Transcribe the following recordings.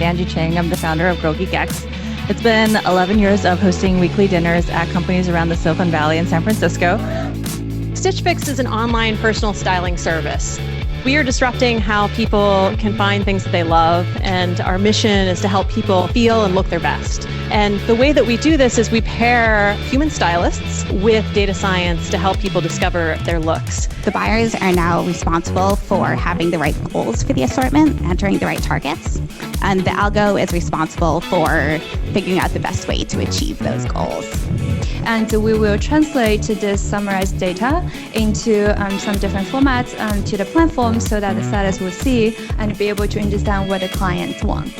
Angie Chang. I'm the founder of Geek. It's been 11 years of hosting weekly dinners at companies around the Silicon Valley and San Francisco. Stitch Fix is an online personal styling service. We are disrupting how people can find things that they love, and our mission is to help people feel and look their best. And the way that we do this is we pair human stylists with data science to help people discover their looks. The buyers are now responsible for having the right goals for the assortment, entering the right targets, and the algo is responsible for figuring out the best way to achieve those goals. And we will translate this summarized data into some different formats to the platform so that the stylist will see and be able to understand what the client wants.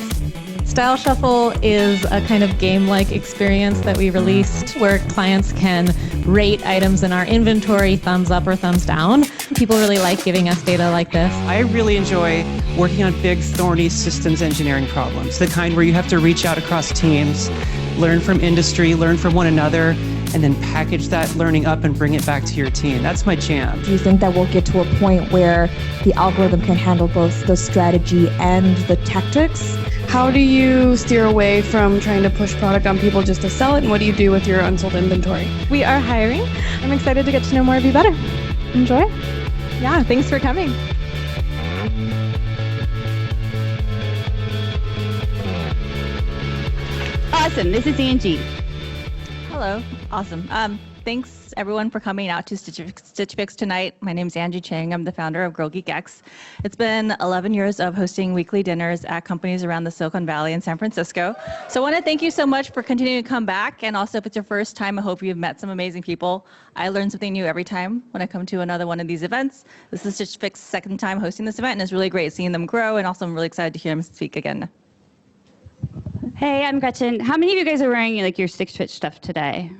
Style Shuffle is a kind of game-like experience that we released where clients can rate items in our inventory, thumbs up or thumbs down. People really like giving us data like this. I really enjoy working on big, thorny systems engineering problems, the kind where you have to reach out across teams, learn from industry, learn from one another, and then package that learning up and bring it back to your team. That's my jam. Do you think that we'll get to a point where the algorithm can handle both the strategy and the tactics? How do you steer away from trying to push product on people just to sell it, and what do you do with your unsold inventory? We are hiring. I'm excited to get to know more of you better. Enjoy. Yeah, thanks for coming. Awesome, this is Angie. Hello. Awesome. Thanks everyone for coming out to Stitch Fix tonight. My name is Angie Chang. I'm the founder of Geek. It's been 11 years of hosting weekly dinners at companies around the Silicon Valley and San Francisco. So I want to thank you so much for continuing to come back. And also, if it's your first time, I hope you've met some amazing people. I learn something new every time when I come to another one of these events. This is Stitch Fix's second time hosting this event, and it's really great seeing them grow. And also, I'm really excited to hear them speak again. Hey, I'm Gretchen. How many of you guys are wearing like your Stitch Fix stuff today?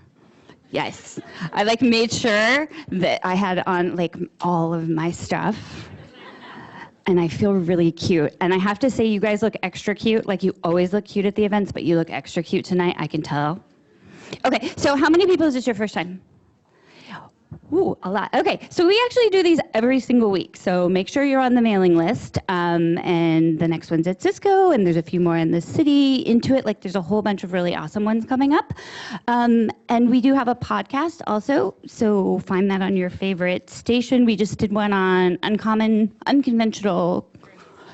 Yes, I made sure that I had on all of my stuff, and I feel really cute. And I have to say, you guys look extra cute. You always look cute at the events, but you look extra cute tonight. I can tell. Okay, so how many people is this your first time? Ooh, a lot. Okay, so we actually do these every single week. So make sure you're on the mailing list. And the next one's at Cisco, and there's a few more in the city, Intuit. There's a whole bunch of really awesome ones coming up. And we do have a podcast also, so find that on your favorite station. We just did one on unconventional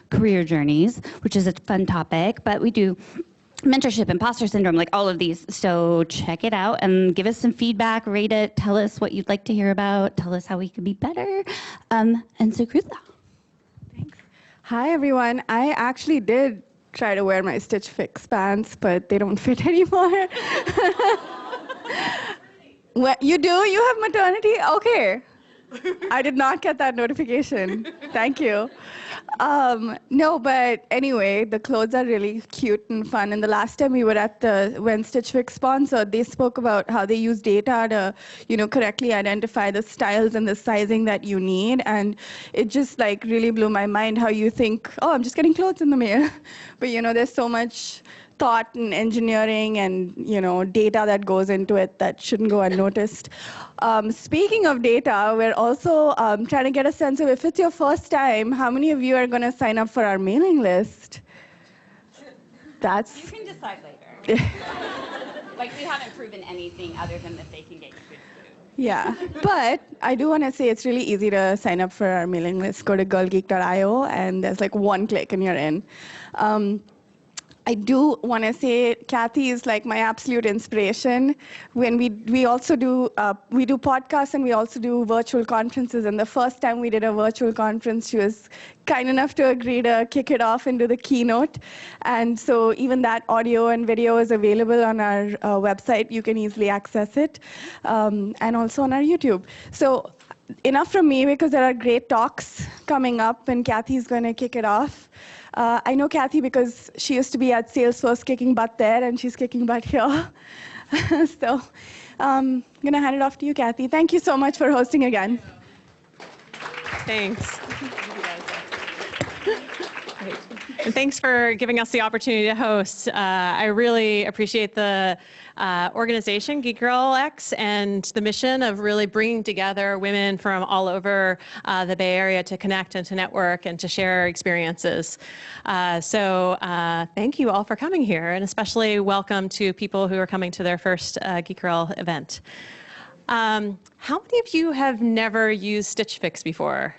career journeys, which is a fun topic, but we do mentorship, imposter syndrome, all of these. So check it out and give us some feedback, rate it, tell us what you'd like to hear about, tell us how we could be better. And Sukrutha. Thanks. Hi, everyone. I actually did try to wear my Stitch Fix pants, but they don't fit anymore. What, you do? You have maternity? Okay. I did not get that notification. Thank you. No, but anyway, the clothes are really cute and fun. And the last time we were at when Stitch Fix sponsored, they spoke about how they use data to, correctly identify the styles and the sizing that you need. And it just really blew my mind how you think, oh, I'm just getting clothes in the mail. But there's so much thought and engineering and data that goes into it that shouldn't go unnoticed. Speaking of data, we're also trying to get a sense of, if it's your first time, how many of you are going to sign up for our mailing list? You can decide later. We haven't proven anything other than that they can get you good food. Yeah, but I do want to say it's really easy to sign up for our mailing list. Go to girlgeek.io, and there's one click and you're in. I do want to say Cathy is my absolute inspiration. When we also do podcasts, and we also do virtual conferences. And the first time we did a virtual conference, she was kind enough to agree to kick it off into the keynote. And so even that audio and video is available on our website. You can easily access it, and also on our YouTube. So enough from me, because there are great talks coming up, and Cathy's going to kick it off. I know Cathy because she used to be at Salesforce kicking butt there, and she's kicking butt here. So I'm going to hand it off to you, Cathy. Thank you so much for hosting again. Thanks. Great. And thanks for giving us the opportunity to host. I really appreciate the organization, Geek Girl X, and the mission of really bringing together women from all over the Bay Area to connect and to network and to share experiences. So thank you all for coming here, and especially welcome to people who are coming to their first Geek Girl event. How many of you have never used Stitch Fix before?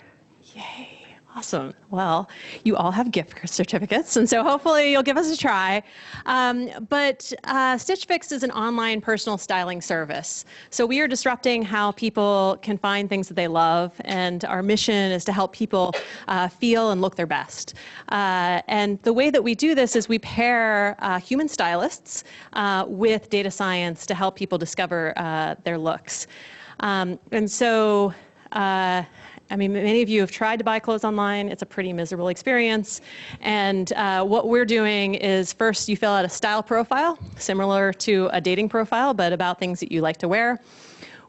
Yay. Awesome. Well, you all have gift certificates, and so hopefully you'll give us a try. But Stitch Fix is an online personal styling service. So we are disrupting how people can find things that they love, and our mission is to help people feel and look their best. And the way that we do this is we pair human stylists with data science to help people discover their looks. And so, I mean, many of you have tried to buy clothes online. It's a pretty miserable experience. And what we're doing is first you fill out a style profile, similar to a dating profile, but about things that you like to wear.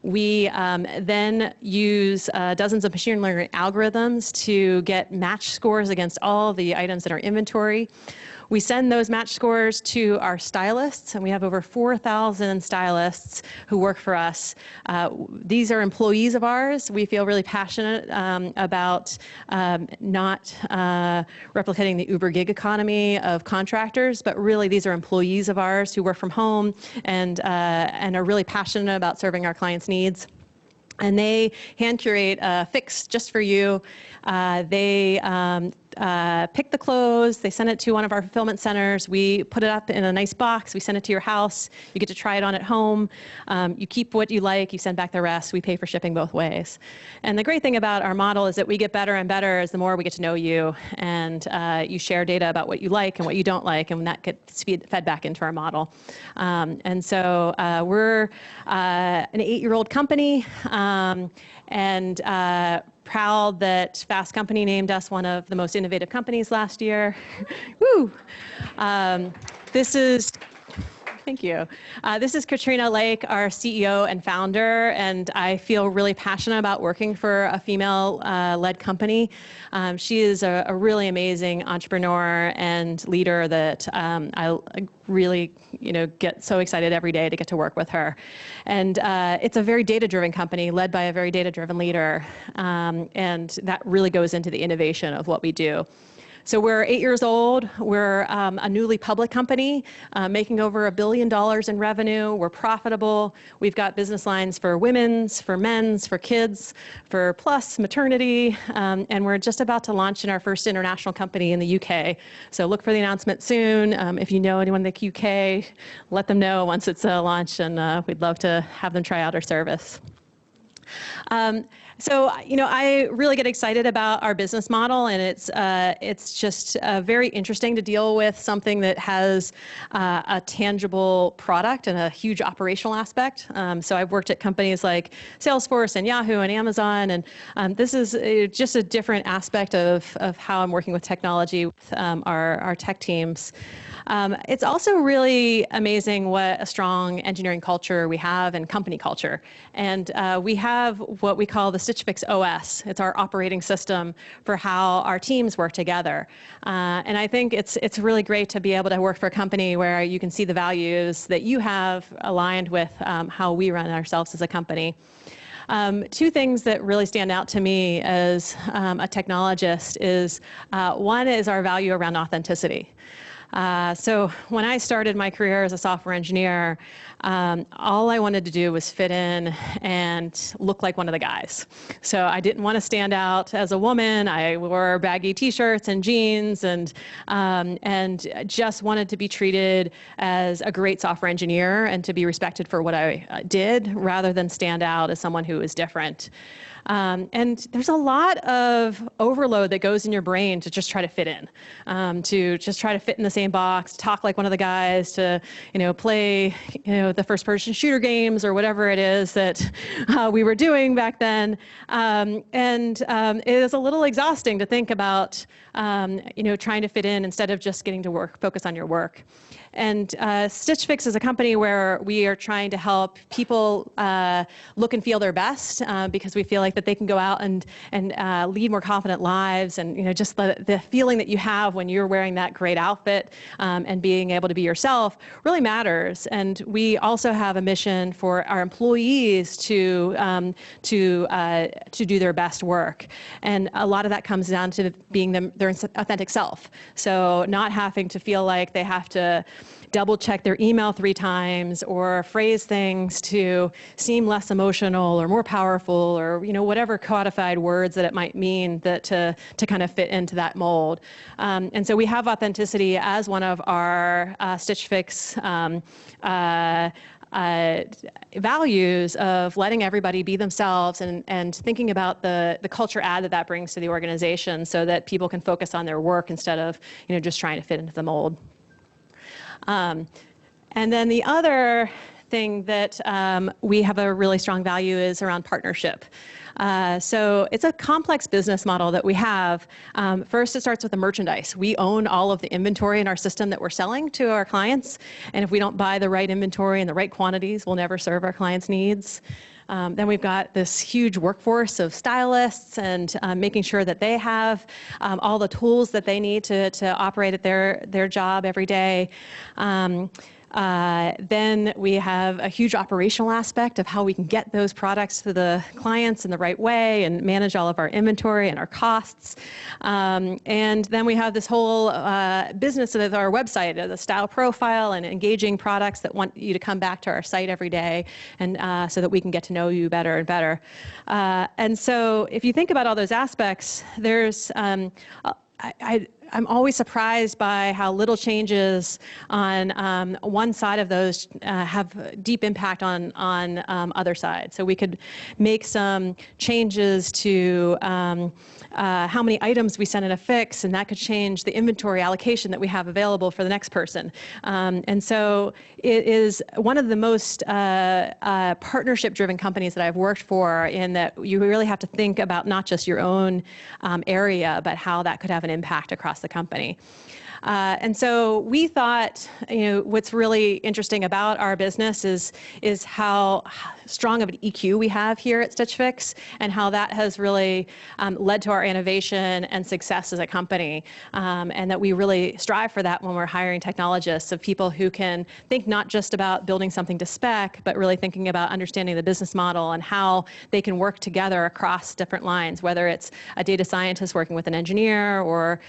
We then use dozens of machine learning algorithms to get match scores against all the items in our inventory. We send those match scores to our stylists, and we have over 4,000 stylists who work for us. These are employees of ours. We feel really passionate about not replicating the Uber gig economy of contractors, but really these are employees of ours who work from home and are really passionate about serving our clients' needs. And they hand curate a fix just for you. They pick the clothes, they send it to one of our fulfillment centers, we put it up in a nice box, we send it to your house, you get to try it on at home, you keep what you like, you send back the rest, we pay for shipping both ways. And the great thing about our model is that we get better and better as the more we get to know you, and you share data about what you like and what you don't like, and that gets fed back into our model. And so we're an 8-year-old company, and proud that Fast Company named us one of the most innovative companies last year. Woo! Thank you. This is Katrina Lake, our CEO and founder, and I feel really passionate about working for a female-led company. She is a really amazing entrepreneur and leader that I really, get so excited every day to get to work with her. And it's a very data-driven company led by a very data-driven leader, and that really goes into the innovation of what we do. So we're 8 years old. We're a newly public company, making over $1 billion in revenue. We're profitable. We've got business lines for women's, for men's, for kids, for plus, maternity, and we're just about to launch in our first international company in the UK. So look for the announcement soon. If you know anyone in the UK, let them know once it's launched, and we'd love to have them try out our service. So, I really get excited about our business model, and it's just very interesting to deal with something that has a tangible product and a huge operational aspect. So I've worked at companies like Salesforce and Yahoo and Amazon, and this is just a different aspect of how I'm working with technology with our tech teams. It's also really amazing what a strong engineering culture we have and company culture. And we have what we call the Stitch Fix OS. It's our operating system for how our teams work together. And I think it's really great to be able to work for a company where you can see the values that you have aligned with how we run ourselves as a company. Two things that really stand out to me as a technologist is one is our value around authenticity. So when I started my career as a software engineer, all I wanted to do was fit in and look like one of the guys. So I didn't want to stand out as a woman. I wore baggy T-shirts and jeans, and just wanted to be treated as a great software engineer and to be respected for what I did, rather than stand out as someone who is different. And there's a lot of overload that goes in your brain to just try to fit in, to just try to fit in the same box, talk like one of the guys, to play the first-person shooter games or whatever it is that we were doing back then. And it is a little exhausting to think about trying to fit in instead of just getting to focus on your work. And Stitch Fix is a company where we are trying to help people look and feel their best because we feel like that they can go out and lead more confident lives, and just the feeling that you have when you're wearing that great outfit and being able to be yourself really matters. And we also have a mission for our employees to do their best work, and a lot of that comes down to being their authentic self. So not having to feel like they have to double check their email 3 times or phrase things to seem less emotional or more powerful, or whatever codified words that it might mean that to kind of fit into that mold. And so we have authenticity as one of our Stitch Fix values of letting everybody be themselves, and thinking about the culture add that brings to the organization, so that people can focus on their work instead of just trying to fit into the mold. And then the other thing that we have a really strong value is around partnership. So it's a complex business model that we have. First, it starts with the merchandise. We own all of the inventory in our system that we're selling to our clients. And if we don't buy the right inventory in the right quantities, we'll never serve our clients' needs. Then we've got this huge workforce of stylists, and making sure that they have all the tools that they need to operate at their job every day. Then we have a huge operational aspect of how we can get those products to the clients in the right way and manage all of our inventory and our costs. And then we have this whole business of our website, the style profile, and engaging products that want you to come back to our site every day, and so that we can get to know you better and better. And so if you think about all those aspects, there's I'm always surprised by how little changes on one side of those have deep impact on other sides. So we could make some changes to how many items we send in a fix, and that could change the inventory allocation that we have available for the next person. And so it is one of the most partnership-driven companies that I've worked for, in that you really have to think about not just your own area, but how that could have an impact across the company. And so we thought, what's really interesting about our business is how strong of an EQ we have here at Stitch Fix, and how that has really led to our innovation and success as a company. And that we really strive for that when we're hiring technologists, of people who can think not just about building something to spec, but really thinking about understanding the business model and how they can work together across different lines, whether it's a data scientist working with an engineer, or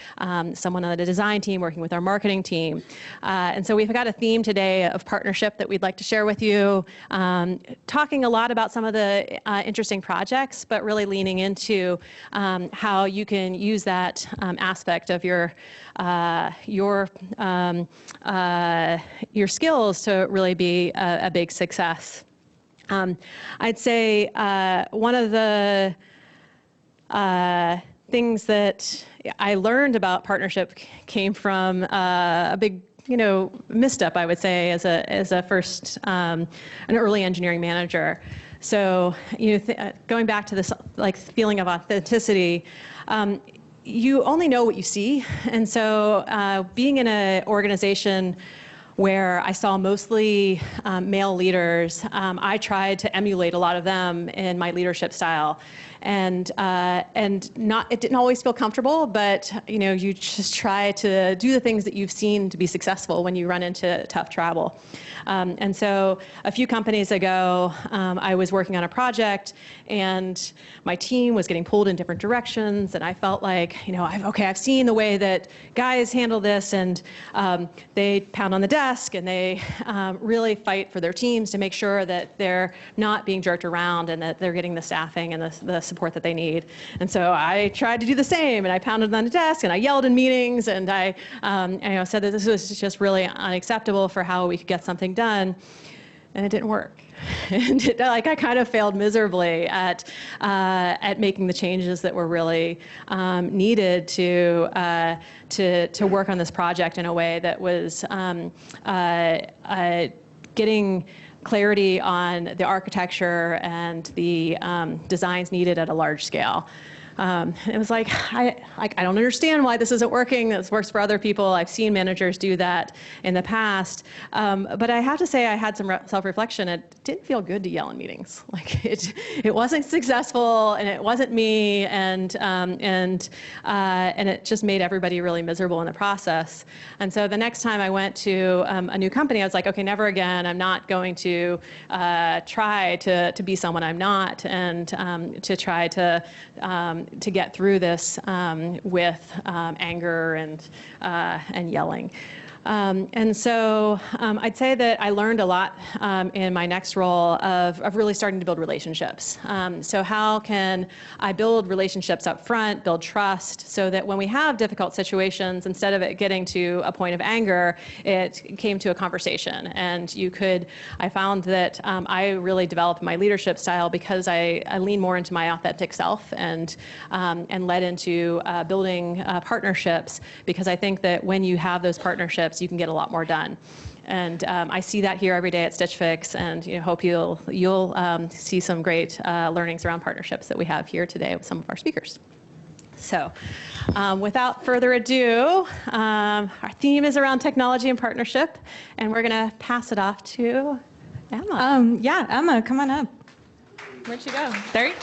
someone on the design team working with our marketing team. And so we've got a theme today of partnership that we'd like to share with you, talking a lot about some of the interesting projects, but really leaning into how you can use that aspect of your skills to really be a big success. I'd say one of the things that I learned about partnership came from a big, misstep, I would say, as a first, an early engineering manager. So, going back to this feeling of authenticity, you only know what you see. And so being in an organization where I saw mostly male leaders, I tried to emulate a lot of them in my leadership style. And it didn't always feel comfortable, but you just try to do the things that you've seen to be successful when you run into tough travel. And so a few companies ago, I was working on a project, and my team was getting pulled in different directions, and I felt like, I've seen the way that guys handle this, and they pound on the desk, and they really fight for their teams to make sure that they're not being jerked around, and that they're getting the staffing and the support that they need. And so I tried to do the same, and I pounded on the desk, and I yelled in meetings, and I said that this was just really unacceptable for how we could get something done, and it didn't work. And I kind of failed miserably at making the changes that were really needed to work on this project in a way that was getting clarity on the architecture and the designs needed at a large scale. It was like, I don't understand why this isn't working. This works for other people. I've seen managers do that in the past. But I have to say, I had some self-reflection. It didn't feel good to yell in meetings. Like it wasn't successful, and it wasn't me, and it just made everybody really miserable in the process. And so the next time I went to a new company, I was like, okay, never again. I'm not going to try to be someone I'm not, and to try to get through this with anger and yelling. And so I'd say that I learned a lot in my next role of really starting to build relationships. So how can I build relationships up front, build trust, so that when we have difficult situations, instead of it getting to a point of anger, it came to a conversation. And I found that I really developed my leadership style because I lean more into my authentic self and led into building partnerships, because I think that when you have those partnerships, you can get a lot more done. And I see that here every day at Stitch Fix, and hope you'll see some great learnings around partnerships that we have here today with some of our speakers. So without further ado, our theme is around technology and partnership, and we're going to pass it off to Emma. Yeah, Emma, come on up. Where'd she go? There.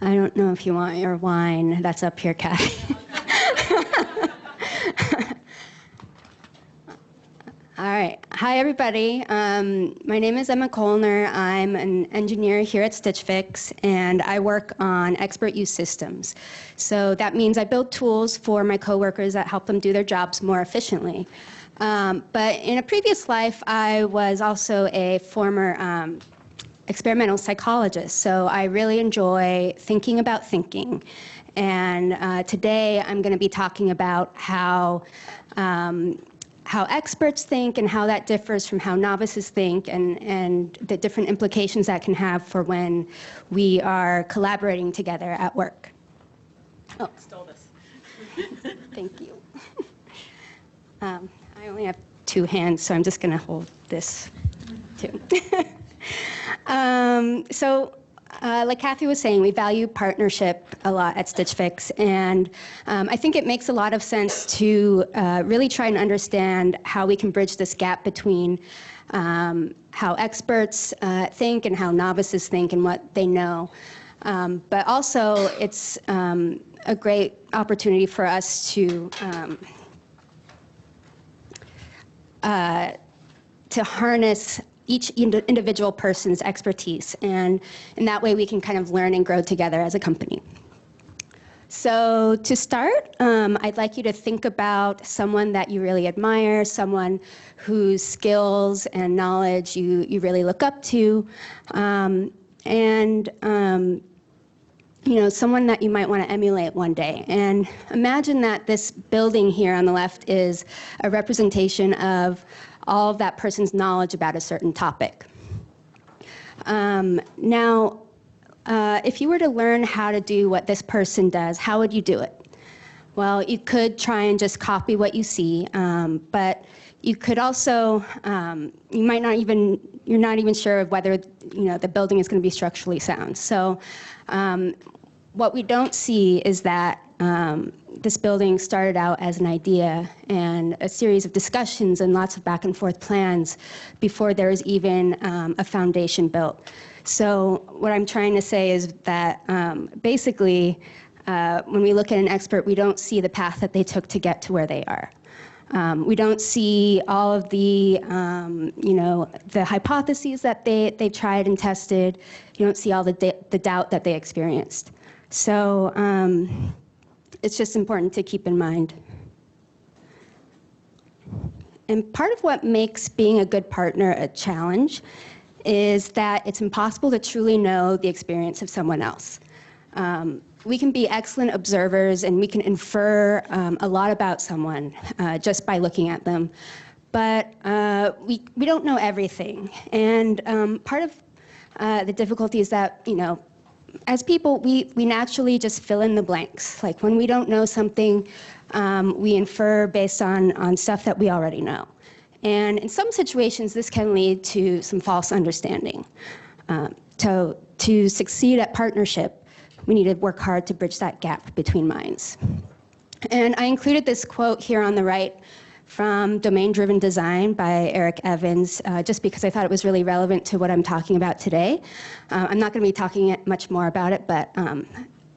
I don't know if you want your wine. That's up here, Cathy. All right. Hi, everybody. My name is Emma Colner. I'm an engineer here at Stitch Fix, and I work on expert use systems. So that means I build tools for my coworkers that help them do their jobs more efficiently. But in a previous life, I was also a former experimental psychologist, so I really enjoy thinking about thinking. And today I'm going to be talking about how experts think and how that differs from how novices think, and the different implications that can have for when we are collaborating together at work. Oh, Stole this. Thank you. I only have two hands, so I'm just going to hold this too. Like Cathy was saying, we value partnership a lot at Stitch Fix, and I think it makes a lot of sense to really try and understand how we can bridge this gap between how experts think and how novices think and what they know. But also, it's a great opportunity for us to harness each individual person's expertise, and in that way we can kind of learn and grow together as a company. So to start, I'd like you to think about someone that you really admire, someone whose skills and knowledge you really look up to, someone that you might want to emulate one day. And imagine that this building here on the left is a representation of all of that person's knowledge about a certain topic. If you were to learn how to do what this person does, how would you do it? Well, you could try and just copy what you see, but you could also, you're not even sure of whether the building is going to be structurally sound. So what we don't see is that this building started out as an idea and a series of discussions and lots of back and forth plans before there was even a foundation built. So what I'm trying to say is that basically when we look at an expert, we don't see the path that they took to get to where they are. We don't see all of the, the hypotheses that they tried and tested. You don't see all the doubt that they experienced. So it's just important to keep in mind. And part of what makes being a good partner a challenge is that it's impossible to truly know the experience of someone else. We can be excellent observers and we can infer a lot about someone just by looking at them, but we don't know everything. And part of the difficulty is that, as people, we naturally just fill in the blanks. Like when we don't know something, we infer based on stuff that we already know. And in some situations, this can lead to some false understanding. To succeed at partnership, we need to work hard to bridge that gap between minds. And I included this quote here on the right from Domain-Driven Design by Eric Evans, just because I thought it was really relevant to what I'm talking about today. I'm not going to be talking much more about it, but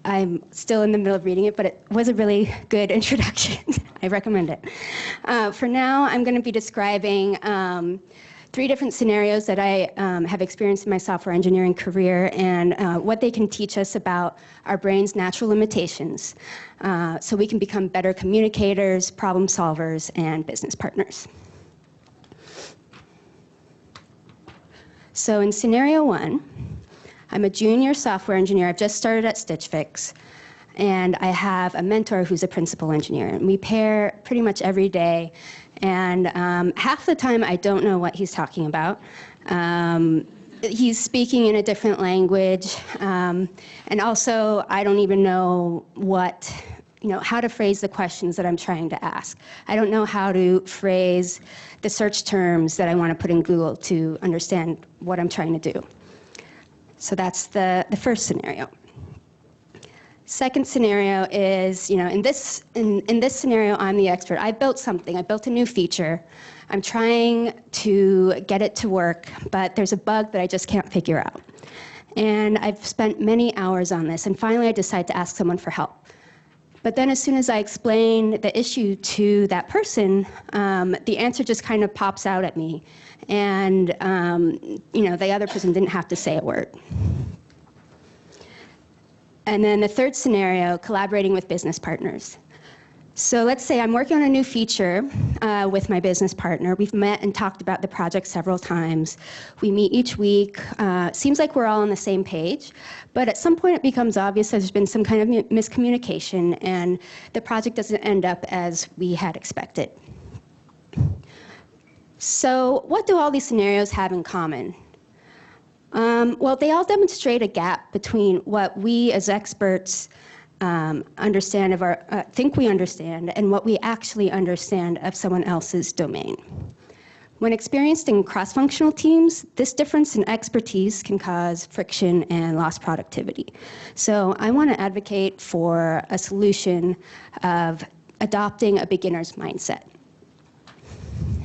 I'm still in the middle of reading it, but it was a really good introduction. I recommend it. For now, I'm going to be describing 3 different scenarios that I have experienced in my software engineering career and what they can teach us about our brain's natural limitations so we can become better communicators, problem solvers, and business partners. So in scenario 1, I'm a junior software engineer. I've just started at Stitch Fix, and I have a mentor who's a principal engineer. And we pair pretty much every day. And half the time, I don't know what he's talking about. He's speaking in a different language. And also, I don't even know how to phrase the questions that I'm trying to ask. I don't know how to phrase the search terms that I want to put in Google to understand what I'm trying to do. So that's the first scenario. Second scenario is, in this scenario, I'm the expert. I built something. I built a new feature. I'm trying to get it to work, but there's a bug that I just can't figure out. And I've spent many hours on this, and finally I decide to ask someone for help. But then as soon as I explain the issue to that person, the answer just kind of pops out at me. And, the other person didn't have to say a word. And then the third scenario, collaborating with business partners. So let's say I'm working on a new feature with my business partner. We've met and talked about the project several times. We meet each week. Seems like we're all on the same page, but at some point it becomes obvious that there's been some kind of miscommunication and the project doesn't end up as we had expected. So what do all these scenarios have in common? Well, they all demonstrate a gap between what we as experts understand think we understand and what we actually understand of someone else's domain. When experienced in cross-functional teams, this difference in expertise can cause friction and lost productivity. So I want to advocate for a solution of adopting a beginner's mindset.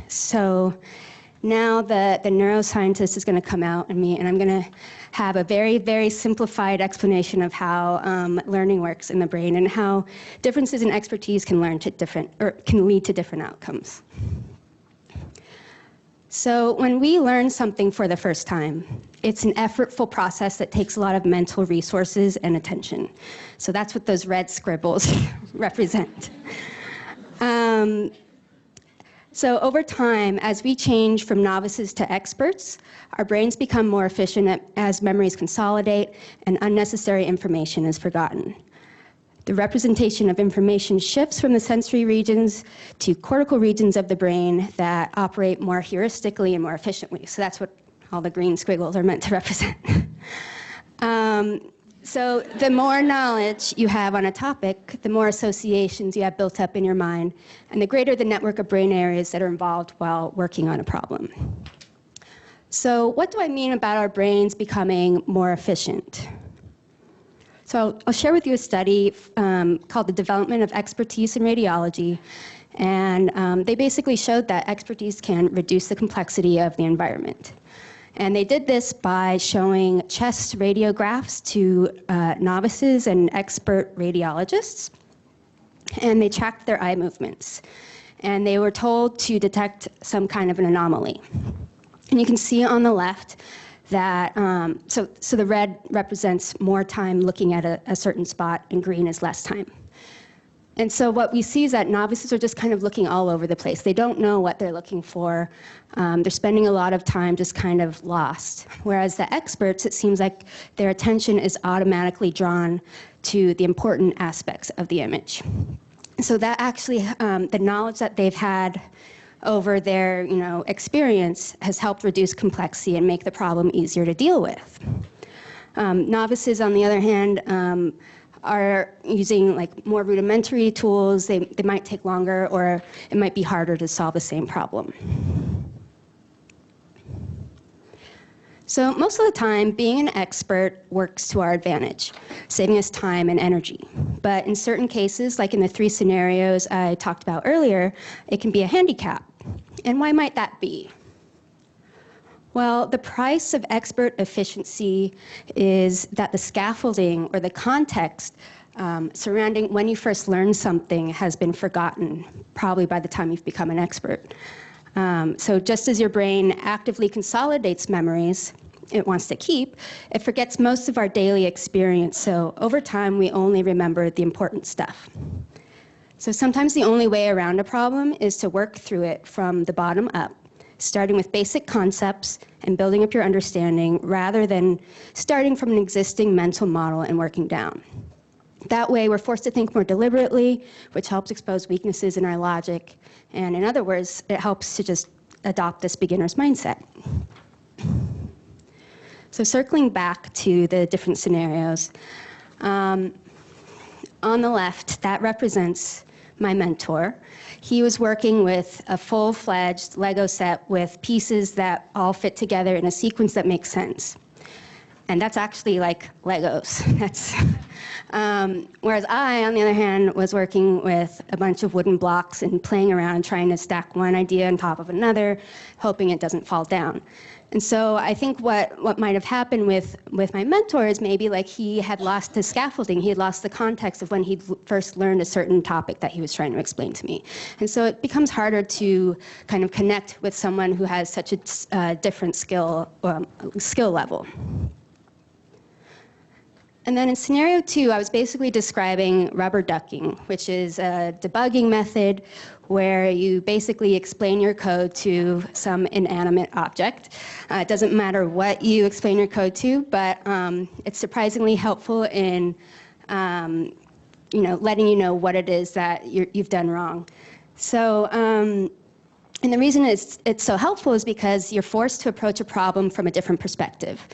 So now the neuroscientist is going to come out in me, and I'm going to have a very, very simplified explanation of how learning works in the brain and how differences in expertise can lead to different outcomes. So when we learn something for the first time, it's an effortful process that takes a lot of mental resources and attention. So that's what those red scribbles represent. So over time, as we change from novices to experts, our brains become more efficient as memories consolidate and unnecessary information is forgotten. The representation of information shifts from the sensory regions to cortical regions of the brain that operate more heuristically and more efficiently. So that's what all the green squiggles are meant to represent. So the more knowledge you have on a topic, the more associations you have built up in your mind, and the greater the network of brain areas that are involved while working on a problem. So what do I mean about our brains becoming more efficient? So I'll share with you a study called The Development of Expertise in Radiology, and they basically showed that expertise can reduce the complexity of the environment. And they did this by showing chest radiographs to novices and expert radiologists, and they tracked their eye movements. And they were told to detect some kind of an anomaly. And you can see on the left that, so the red represents more time looking at a certain spot, and green is less time. And so what we see is that novices are just kind of looking all over the place. They don't know what they're looking for. They're spending a lot of time just kind of lost. Whereas the experts, it seems like their attention is automatically drawn to the important aspects of the image. So that actually, the knowledge that they've had over their experience has helped reduce complexity and make the problem easier to deal with. Novices, on the other hand, are using like more rudimentary tools. They might take longer, or it might be harder to solve the same problem. So most of the time, being an expert works to our advantage, saving us time and energy. But in certain cases, like in the 3 scenarios I talked about earlier, it can be a handicap. And why might that be? Well, the price of expert efficiency is that the scaffolding or the context surrounding when you first learn something has been forgotten, probably by the time you've become an expert. So just as your brain actively consolidates memories it wants to keep, it forgets most of our daily experience. So over time, we only remember the important stuff. So sometimes the only way around a problem is to work through it from the bottom up, starting with basic concepts and building up your understanding rather than starting from an existing mental model and working down. That way, we're forced to think more deliberately, which helps expose weaknesses in our logic. And in other words, it helps to just adopt this beginner's mindset. So circling back to the different scenarios, on the left, that represents my mentor. He was working with a full-fledged Lego set with pieces that all fit together in a sequence that makes sense. And that's actually like Legos. Whereas I, on the other hand, was working with a bunch of wooden blocks and playing around trying to stack one idea on top of another, hoping it doesn't fall down. And so I think what might have happened with my mentor is maybe like he had lost his scaffolding. He had lost the context of when he first learned a certain topic that he was trying to explain to me. And so it becomes harder to kind of connect with someone who has such a different skill level. And then in scenario 2, I was basically describing rubber ducking, which is a debugging method where you basically explain your code to some inanimate object. It doesn't matter what you explain your code to, but it's surprisingly helpful in letting you know what it is that you've done wrong. So, and the reason it's so helpful is because you're forced to approach a problem from a different perspective.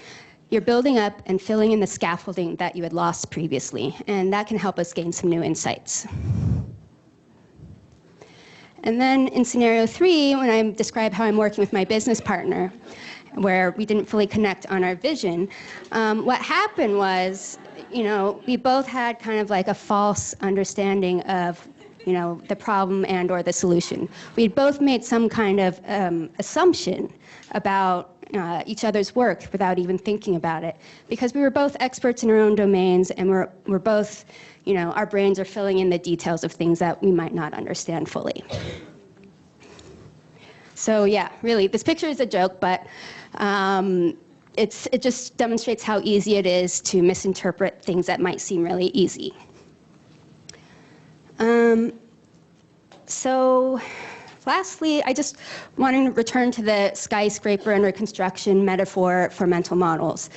You're building up and filling in the scaffolding that you had lost previously, and that can help us gain some new insights. And then in scenario 3, when I describe how I'm working with my business partner, where we didn't fully connect on our vision, what happened was, we both had kind of like a false understanding of the problem and or the solution. We'd both made some kind of assumption about each other's work without even thinking about it, because we were both experts in our own domains, and we're both, our brains are filling in the details of things that we might not understand fully. So yeah, really, this picture is a joke, but it just demonstrates how easy it is to misinterpret things that might seem really easy. So lastly, I just want to return to the skyscraper under construction metaphor for mental models.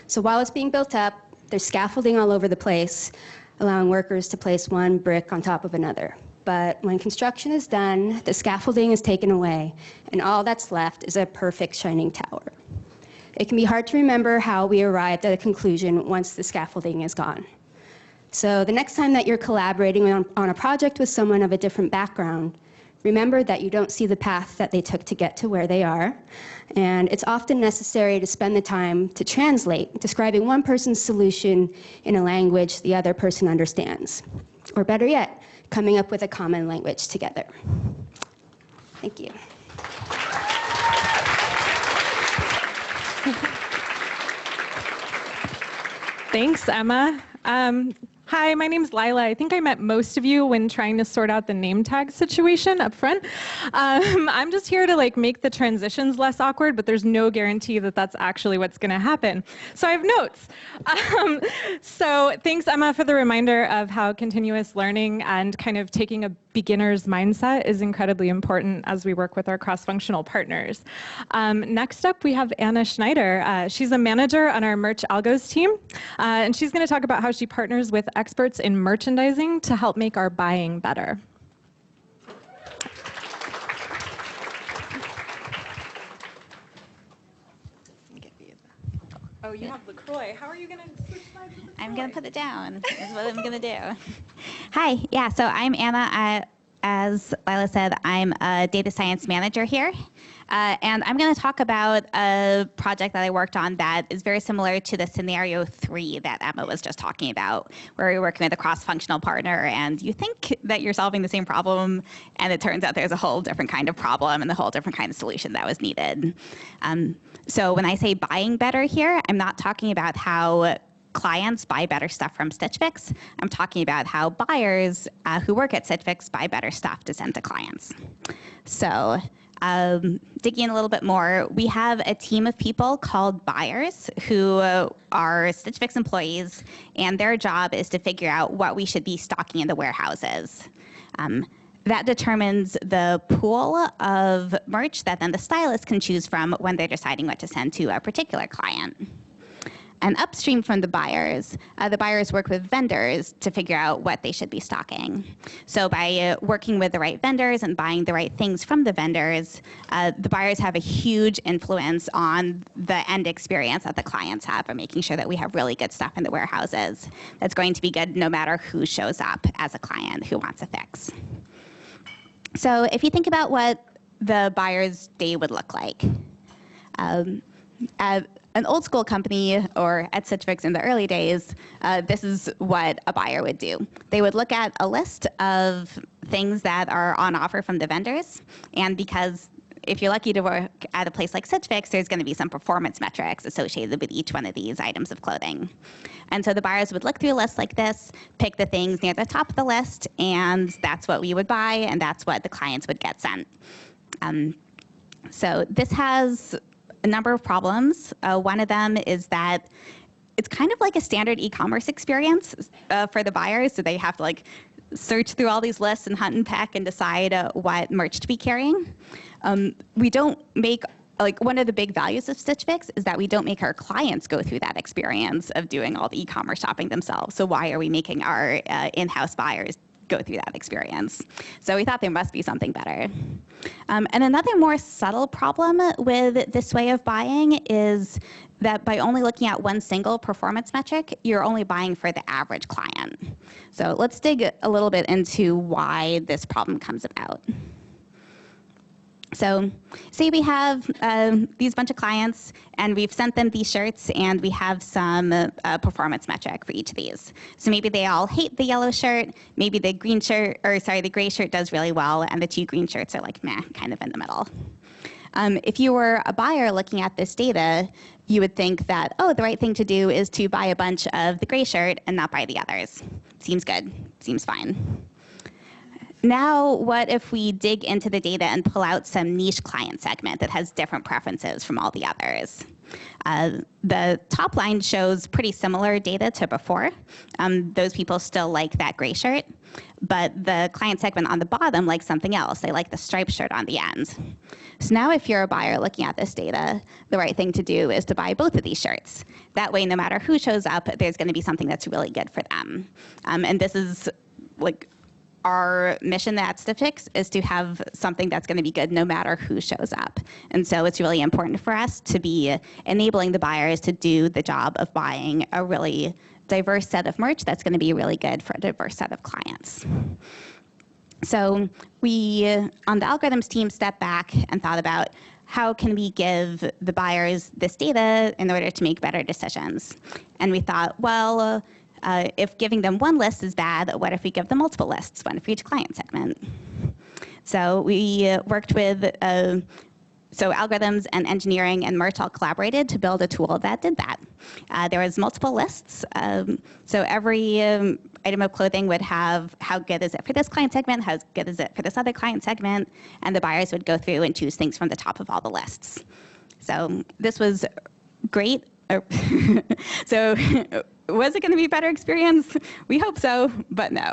So while it's being built up, there's scaffolding all over the place, allowing workers to place one brick on top of another. But when construction is done, the scaffolding is taken away, and all that's left is a perfect shining tower. It can be hard to remember how we arrived at a conclusion once the scaffolding is gone. So the next time that you're collaborating on a project with someone of a different background, remember that you don't see the path that they took to get to where they are, and it's often necessary to spend the time to translate, describing one person's solution in a language the other person understands. Or better yet, coming up with a common language together. Thank you. Thanks, Emma. Hi, my name's Lila. I think I met most of you when trying to sort out the name tag situation up front. I'm just here to make the transitions less awkward, but there's no guarantee that that's actually what's going to happen. So I have notes. So thanks, Emma, for the reminder of how continuous learning and kind of taking a beginner's mindset is incredibly important as we work with our cross-functional partners. Next up, we have Anna Schneider. She's a manager on our Merch Algos team, and she's going to talk about how she partners with experts in merchandising to help make our buying better. Oh, you have LaCroix. How are you going to switch slides with LaCroix? I'm going to put it down, is what I'm going to do. Hi, yeah, so I'm Anna. As Lila said, I'm a data science manager here. And I'm going to talk about a project that I worked on that is very similar to the scenario 3 that Emma was just talking about, where you're working with a cross-functional partner and you think that you're solving the same problem, and it turns out there's a whole different kind of problem and a whole different kind of solution that was needed. So when I say buying better here, I'm not talking about how clients buy better stuff from Stitch Fix. I'm talking about how buyers who work at Stitch Fix buy better stuff to send to clients. So digging in a little bit more, we have a team of people called buyers who are Stitch Fix employees, and their job is to figure out what we should be stocking in the warehouses. That determines the pool of merch that then the stylist can choose from when they're deciding what to send to a particular client. And upstream from the buyers work with vendors to figure out what they should be stocking. So by working with the right vendors and buying the right things from the vendors, the buyers have a huge influence on the end experience that the clients have, and making sure that we have really good stuff in the warehouses that's going to be good no matter who shows up as a client who wants a fix. So if you think about what the buyer's day would look like, an old school company, or at Stitch Fix in the early days, this is what a buyer would do. They would look at a list of things that are on offer from the vendors, and because if you're lucky to work at a place like Stitch Fix, there's going to be some performance metrics associated with each one of these items of clothing. And so the buyers would look through a list like this, pick the things near the top of the list, and that's what we would buy, and that's what the clients would get sent. So this has a number of problems. One of them is that it's kind of like a standard e-commerce experience for the buyers. So they have to search through all these lists and hunt and peck and decide what merch to be carrying. We don't make, one of the big values of Stitch Fix is that we don't make our clients go through that experience of doing all the e-commerce shopping themselves. So why are we making our in-house buyers go through that experience? So we thought there must be something better. And another more subtle problem with this way of buying is that by only looking at one single performance metric, you're only buying for the average client. So let's dig a little bit into why this problem comes about. So say we have these bunch of clients, and we've sent them these shirts, and we have some performance metric for each of these. So maybe they all hate the yellow shirt, maybe the green shirt, or sorry, the gray shirt does really well, and the 2 green shirts are meh, kind of in the middle. If you were a buyer looking at this data, you would think that, oh, the right thing to do is to buy a bunch of the gray shirt and not buy the others. Seems good, seems fine. Now, what if we dig into the data and pull out some niche client segment that has different preferences from all the others? The top line shows pretty similar data to before. Those people still like that gray shirt, but the client segment on the bottom likes something else. They like the striped shirt on the end. So now if you're a buyer looking at this data, the right thing to do is to buy both of these shirts. That way, no matter who shows up, there's going to be something that's really good for them. And this is our mission at Stitch Fix is to have something that's going to be good no matter who shows up. And so it's really important for us to be enabling the buyers to do the job of buying a really diverse set of merch that's going to be really good for a diverse set of clients. So we, on the algorithms team, stepped back and thought about how can we give the buyers this data in order to make better decisions. And we thought, well, if giving them one list is bad, what if we give them multiple lists, one for each client segment? So we worked with, so algorithms and engineering and merch all collaborated to build a tool that did that. There was multiple lists. So every item of clothing would have how good is it for this client segment, how good is it for this other client segment, and the buyers would go through and choose things from the top of all the lists. So this was great. So was it going to be a better experience? We hope so, but no.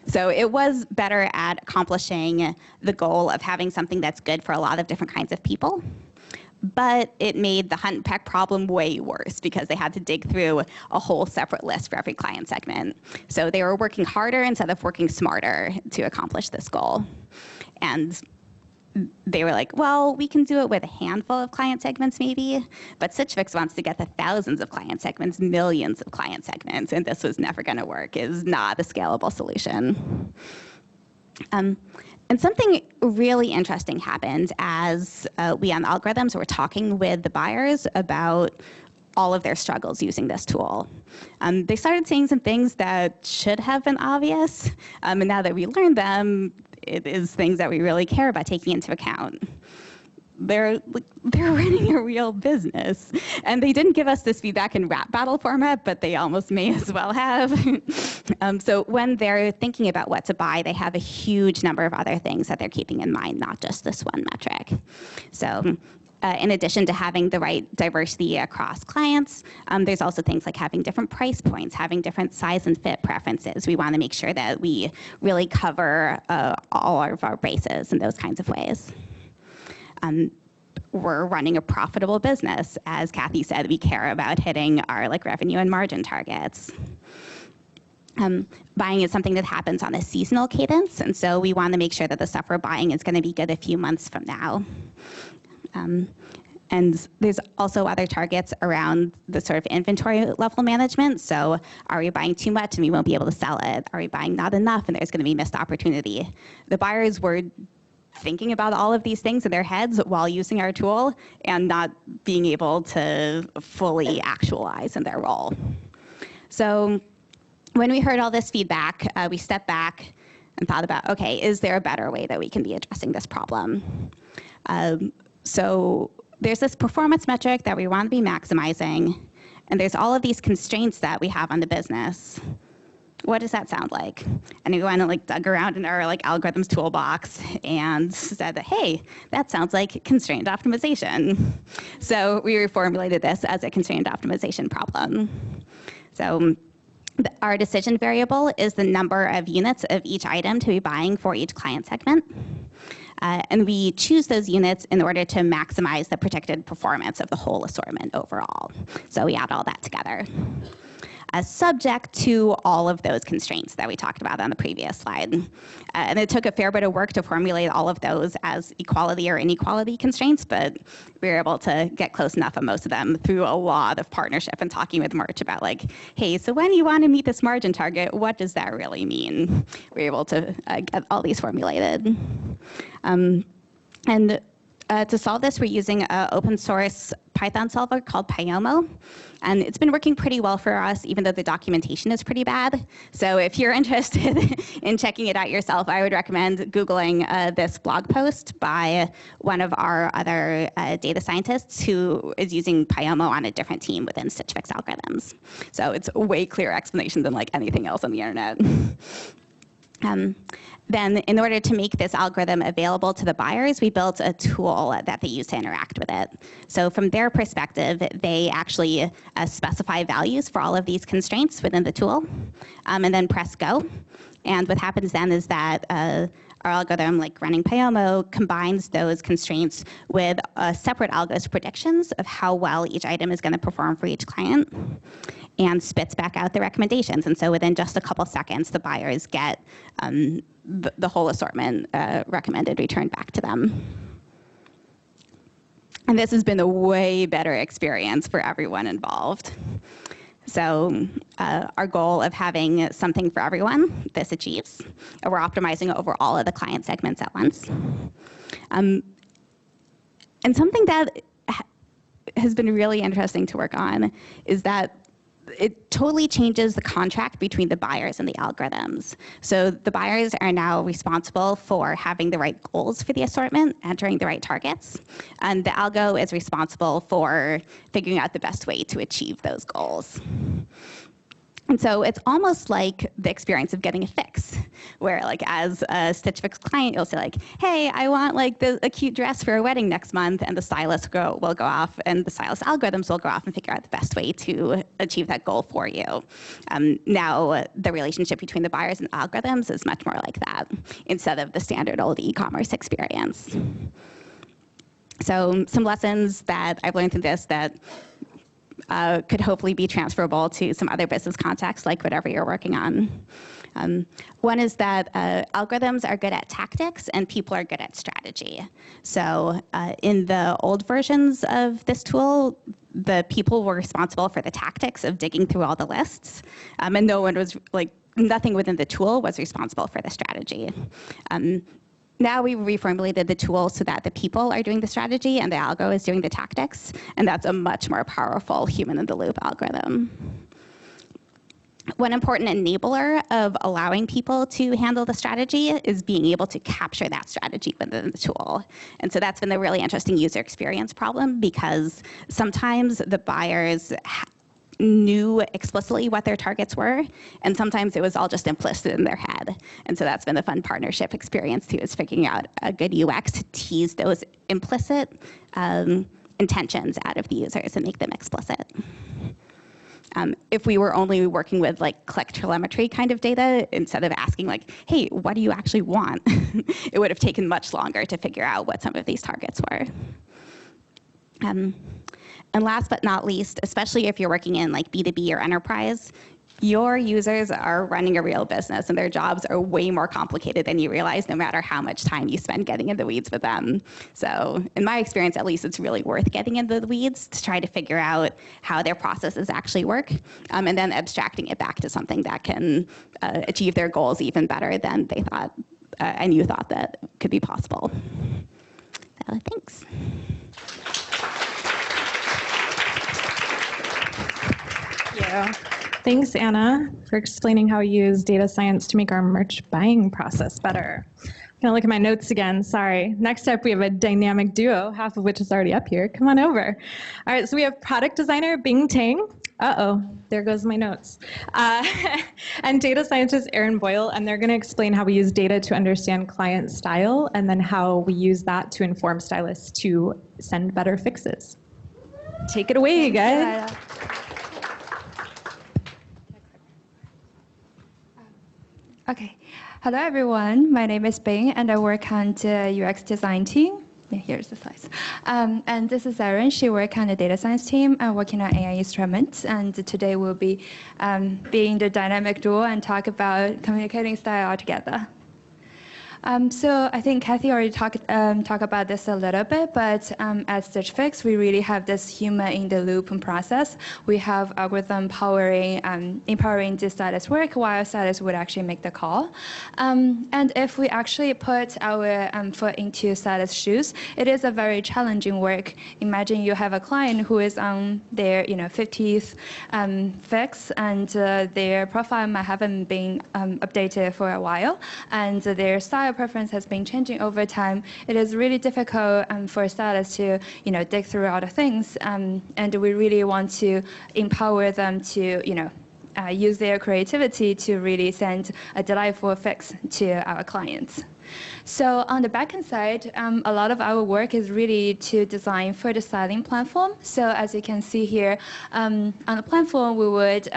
So it was better at accomplishing the goal of having something that's good for a lot of different kinds of people, but it made the hunt and peck problem way worse because they had to dig through a whole separate list for every client segment. So they were working harder instead of working smarter to accomplish this goal. And they were like, well, we can do it with a handful of client segments maybe, but Stitch Fix wants to get to thousands of client segments, millions of client segments, and this was never going to work. It is not a scalable solution. And something really interesting happened as we on algorithms were talking with the buyers about all of their struggles using this tool. They started saying some things that should have been obvious, and now that we learned them, it is things that we really care about taking into account. They're running a real business, and they didn't give us this feedback in rap battle format, but they almost may as well have. So when they're thinking about what to buy, they have a huge number of other things that they're keeping in mind, not just this one metric. So in addition to having the right diversity across clients, there's also things like having different price points, having different size and fit preferences. We want to make sure that we really cover all of our bases in those kinds of ways. We're running a profitable business. As Cathy said, we care about hitting our revenue and margin targets. Buying is something that happens on a seasonal cadence, and so we want to make sure that the stuff we're buying is going to be good a few months from now. And there's also other targets around the sort of inventory level management. So are we buying too much and we won't be able to sell it? Are we buying not enough and there's going to be missed opportunity? The buyers were thinking about all of these things in their heads while using our tool and not being able to fully actualize in their role. So when we heard all this feedback, we stepped back and thought about, okay, is there a better way that we can be addressing this problem? So there's this performance metric that we want to be maximizing, and there's all of these constraints that we have on the business. What does that sound like? And we went and dug around in our algorithms toolbox and said that, hey, that sounds like constrained optimization. So we reformulated this as a constrained optimization problem. So our decision variable is the number of units of each item to be buying for each client segment. And we choose those units in order to maximize the predicted performance of the whole assortment overall. So we add all that together. Subject to all of those constraints that we talked about on the previous slide. And it took a fair bit of work to formulate all of those as equality or inequality constraints, but we were able to get close enough on most of them through a lot of partnership and talking with Merch about hey, so when you want to meet this margin target, what does that really mean? We were able to get all these formulated. To solve this, we're using an open source Python solver called Pyomo. And it's been working pretty well for us, even though the documentation is pretty bad. So if you're interested in checking it out yourself, I would recommend Googling this blog post by one of our other data scientists who is using Pyomo on a different team within Stitch Fix algorithms. So it's a way clearer explanation than anything else on the internet. Then in order to make this algorithm available to the buyers, we built a tool that they use to interact with it. So from their perspective, they actually specify values for all of these constraints within the tool, and then press go. And what happens then is that our algorithm, running Pyomo, combines those constraints with separate algo's predictions of how well each item is going to perform for each client, and spits back out the recommendations. And so within just a couple seconds, the buyers get the whole assortment recommended returned back to them. And this has been a way better experience for everyone involved. So our goal of having something for everyone, this achieves. We're optimizing over all of the client segments at once. And something that has been really interesting to work on is that it totally changes the contract between the buyers and the algorithms. So the buyers are now responsible for having the right goals for the assortment, entering the right targets, and the algo is responsible for figuring out the best way to achieve those goals. And so it's almost like the experience of getting a fix, where as a Stitch Fix client, you'll say hey, I want a cute dress for a wedding next month, and the stylist will go off, and the stylist algorithms will go off and figure out the best way to achieve that goal for you. Now the relationship between the buyers and algorithms is much more like that, instead of the standard old e-commerce experience. So some lessons that I've learned through this that could hopefully be transferable to some other business contexts, like whatever you're working on. One is that algorithms are good at tactics and people are good at strategy. So in the old versions of this tool, the people were responsible for the tactics of digging through all the lists, and no one was nothing within the tool was responsible for the strategy. Now we reformulated the tool so that the people are doing the strategy and the algo is doing the tactics, and that's a much more powerful human-in-the-loop algorithm. One important enabler of allowing people to handle the strategy is being able to capture that strategy within the tool. And so that's been the really interesting user experience problem, because sometimes the buyers knew explicitly what their targets were, and sometimes it was all just implicit in their head. And so that's been the fun partnership experience too, is figuring out a good UX to tease those implicit intentions out of the users and make them explicit. If we were only working with click telemetry kind of data, instead of asking hey, what do you actually want? It would have taken much longer to figure out what some of these targets were. And last but not least, especially if you're working in B2B or enterprise, your users are running a real business and their jobs are way more complicated than you realize, no matter how much time you spend getting in the weeds with them. So in my experience, at least, it's really worth getting into the weeds to try to figure out how their processes actually work, and then abstracting it back to something that can achieve their goals even better than they thought and you thought that could be possible. So thanks. Yeah. Thanks, Anna, for explaining how we use data science to make our merch buying process better. I'm gonna look at my notes again, sorry. Next up, we have a dynamic duo, half of which is already up here. Come on over. All right, so we have product designer Tang. Uh-oh, there goes my notes. And data scientist Erin Boyle, and they're gonna explain how we use data to understand client style, and then how we use that to inform stylists to send better fixes. Take it away, guys. Okay. Hello, everyone. My name is Bing, and I work on the UX design team. Here's the slides. And this is Erin. She works on the data science team, working on AI instruments. And today we'll be being the dynamic duo and talk about communicating style together. So I think Cathy already talk about this a little bit, but at Stitch Fix, we really have this human-in-the-loop process. We have algorithm empowering the stylist work, while stylist would actually make the call. And if we actually put our foot into stylist's shoes, it is a very challenging work. Imagine you have a client who is on their 50th fix, and their profile might haven't been updated for a while, and their style preference has been changing over time. It is really difficult for stylists to dig through all the things, and we really want to empower them to use their creativity to really send a delightful fix to our clients. So on the backend side, a lot of our work is really to design for the styling platform. So as you can see here, on the platform, we would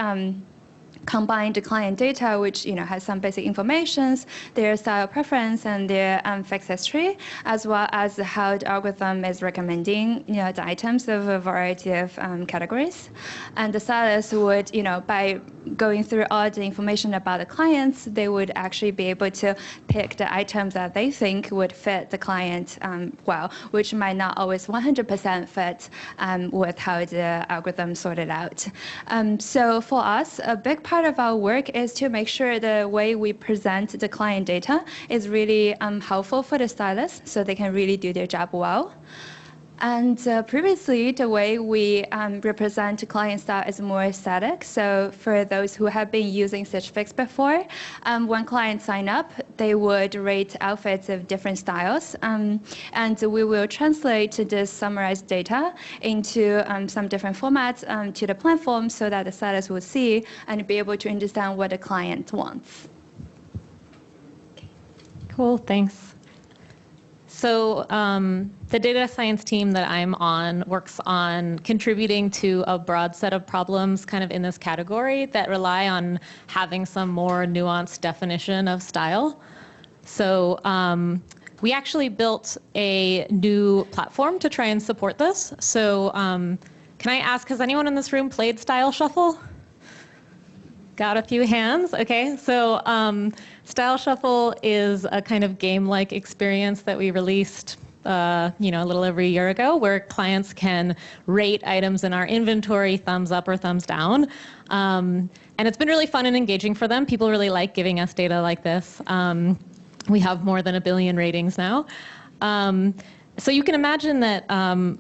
combine the client data, which has some basic informations, their style preference and their fix history, as well as how the algorithm is recommending the items of a variety of categories. And the stylist would, by going through all the information about the clients, they would actually be able to pick the items that they think would fit the client well, which might not always 100% fit with how the algorithm sorted out. So for us, a big part of our work is to make sure the way we present the client data is really helpful for the stylist, so they can really do their job well. And previously, the way we represent client style is more static. So for those who have been using Stitch Fix before, when clients sign up, they would rate outfits of different styles. And we will translate this summarized data into some different formats to the platform, so that the stylist will see and be able to understand what the client wants. Cool, thanks. So the data science team that I'm on works on contributing to a broad set of problems kind of in this category that rely on having some more nuanced definition of style. So we actually built a new platform to try and support this. So Can I ask, has anyone in this room played Style Shuffle? Got a few hands. Okay, so Style Shuffle is a kind of game-like experience that we released a little over a year ago, where clients can rate items in our inventory, thumbs up or thumbs down. And it's been really fun and engaging for them. People really like giving us data like this. We have more than 1 billion ratings now. So you can imagine that,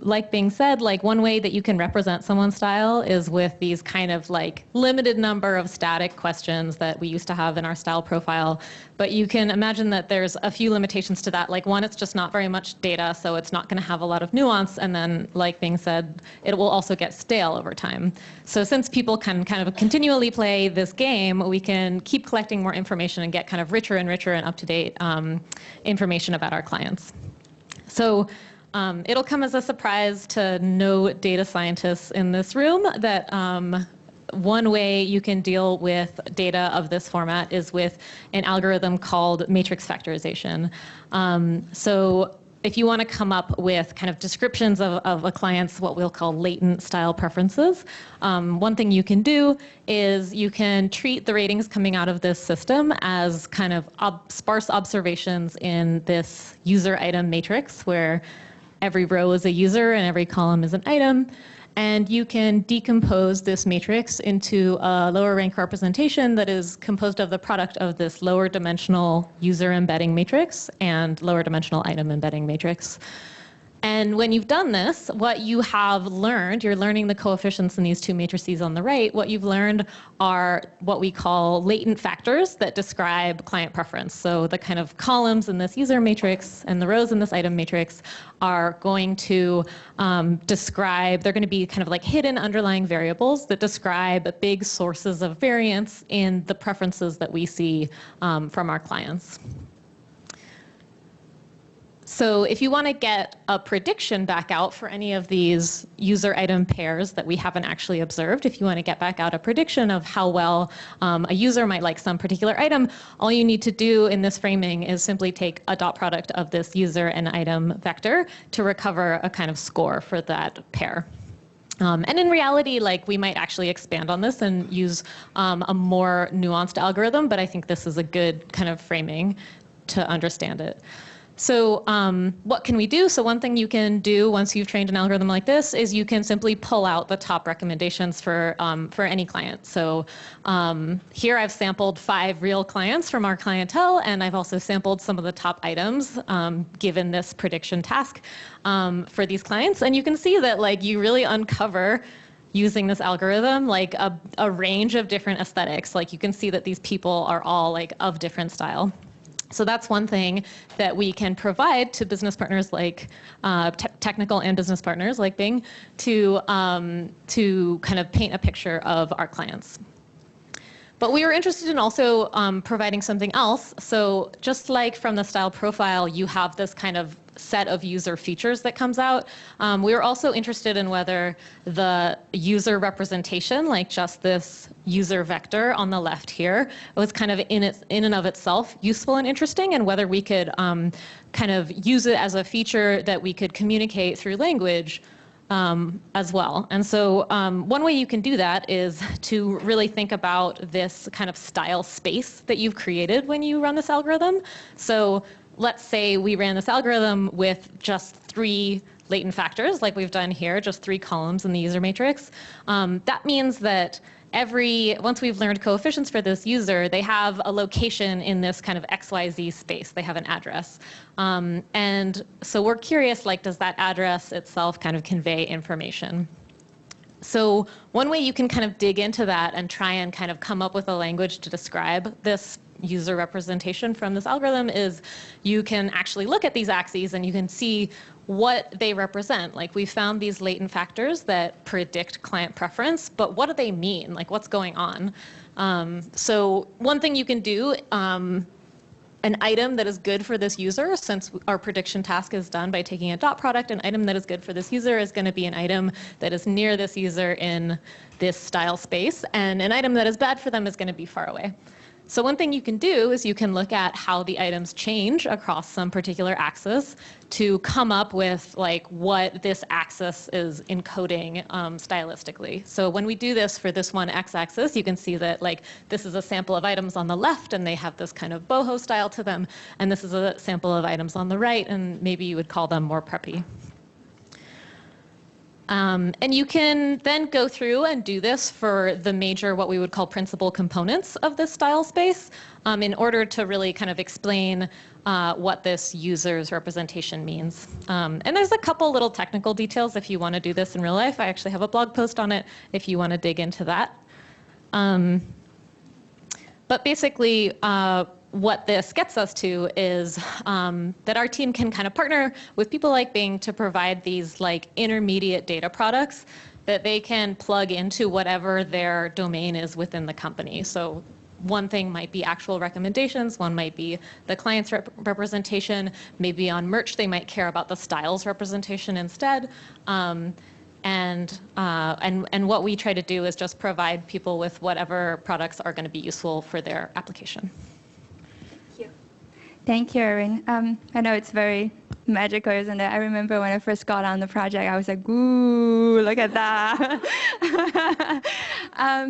like being said, like one way that you can represent someone's style is with these kind of like limited number of static questions that we used to have in our style profile. But you can imagine that there's a few limitations to that. Like one, it's just not very much data, so it's not going to have a lot of nuance. And then, like being said, it will also get stale over time. So since people can kind of continually play this game, we can keep collecting more information and get kind of richer and richer and up-to-date information about our clients. So it'll come as a surprise to no data scientists in this room that one way you can deal with data of this format is with an algorithm called matrix factorization. So if you want to come up with kind of descriptions of a client's what we'll call latent style preferences, one thing you can do is you can treat the ratings coming out of this system as kind of sparse observations in this user item matrix, where every row is a user and every column is an item. And you can decompose this matrix into a lower rank representation that is composed of the product of this lower dimensional user embedding matrix and lower dimensional item embedding matrix. And when you've done this, what you have learned, you're learning the coefficients in these two matrices on the right. What you've learned are what we call latent factors that describe client preference. So the kind of columns in this user matrix and the rows in this item matrix are going to describe, they're going to be kind of like hidden underlying variables that describe big sources of variance in the preferences that we see from our clients. So if you want to get a prediction back out for any of these user item pairs that we haven't actually observed, if you want to get back out a prediction of how well a user might like some particular item, all you need to do in this framing is simply take a dot product of this user and item vector to recover a kind of score for that pair. And in reality, like we might actually expand on this and use a more nuanced algorithm, but I think this is a good kind of framing to understand it. So what can we do? So one thing you can do once you've trained an algorithm like this is you can simply pull out the top recommendations for any client. So here I've sampled 5 real clients from our clientele, and I've also sampled some of the top items given this prediction task for these clients. And you can see that like you really uncover using this algorithm like a range of different aesthetics. Like you can see that these people are all like of different style. So that's one thing that we can provide to business partners like technical and business partners like Bing to kind of paint a picture of our clients. But we were interested in also providing something else. So just like from the style profile, you have this kind of set of user features that comes out. We were also interested in whether the user representation, like just this user vector on the left here, was kind of in and of itself useful and interesting, and whether we could kind of use it as a feature that we could communicate through language as well. And so one way you can do that is to really think about this kind of style space that you've created when you run this algorithm. So let's say we ran this algorithm with just 3 latent factors, like we've done here, just 3 columns in the user matrix. That means that once we've learned coefficients for this user, they have a location in this kind of XYZ space. They have an address. And so we're curious, like, does that address itself kind of convey information? So one way you can kind of dig into that and try and kind of come up with a language to describe this user representation from this algorithm is you can actually look at these axes and you can see what they represent. Like we found these latent factors that predict client preference, but what do they mean? Like what's going on? So one thing you can do, an item that is good for this user, since our prediction task is done by taking a dot product, an item that is good for this user is going to be an item that is near this user in this style space, and an item that is bad for them is going to be far away. So one thing you can do is you can look at how the items change across some particular axis to come up with like what this axis is encoding stylistically. So when we do this for this one x-axis, you can see that like this is a sample of items on the left and they have this kind of boho style to them, and this is a sample of items on the right, and maybe you would call them more preppy. And you can then go through and do this for the major, what we would call principal components of this style space, in order to really kind of explain what this user's representation means. And there's a couple little technical details if you want to do this in real life. I actually have a blog post on it if you want to dig into that. But basically, what this gets us to is that our team can kind of partner with people like Bing to provide these like intermediate data products that they can plug into whatever their domain is within the company. So one thing might be actual recommendations, one might be the client's representation, maybe on merch they might care about the styles representation instead. And what we try to do is just provide people with whatever products are going to be useful for their application. Thank you, Erin. I know it's very magical, isn't it? I remember when I first got on the project, I was like, ooh, look at that.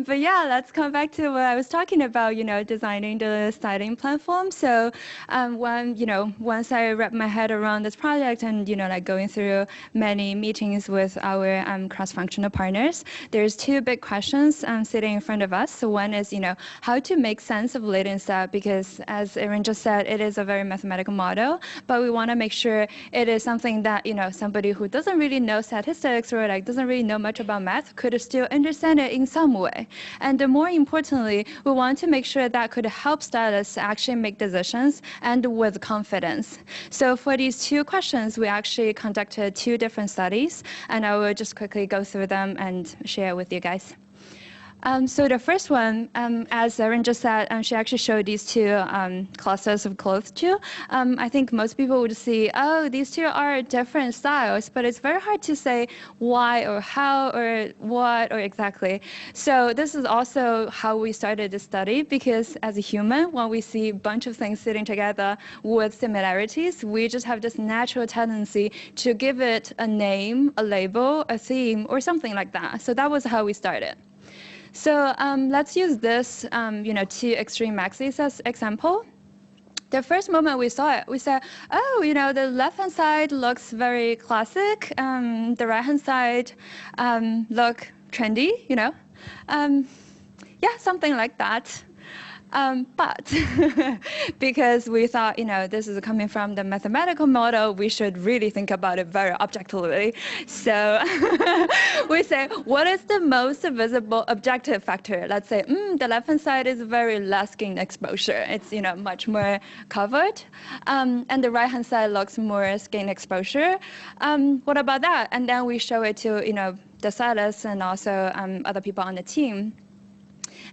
But yeah, let's come back to what I was talking about, designing the styling platform. So once I wrapped my head around this project and, like going through many meetings with our cross-functional partners, there's two big questions sitting in front of us. So one is, how to make sense of latent style, because as Erin just said, it is a very mathematical model, but we want to make sure it is something that, somebody who doesn't really know statistics or like doesn't really know much about math could still understand it in some way. And more importantly, we want to make sure that could help stylists actually make decisions and with confidence. So for these two questions, we actually conducted two different studies, and I will just quickly go through them and share with you guys. So the first one, as Erin just said, she actually showed these two clusters of clothes too. I think most people would see, oh, these two are different styles, but it's very hard to say why or how or what or exactly. So this is also how we started the study, because as a human, when we see a bunch of things sitting together with similarities, we just have this natural tendency to give it a name, a label, a theme, or something like that. So that was how we started. So let's use this, two extreme axes as example. The first moment we saw it, we said, oh, the left-hand side looks very classic. The right-hand side look trendy, yeah, something like that. But because we thought, this is coming from the mathematical model, we should really think about it very objectively. So we say, what is the most visible objective factor? Let's say, the left-hand side is very less skin exposure. It's, much more covered. And the right-hand side looks more skin exposure. What about that? And then we show it to, the stylists and also other people on the team.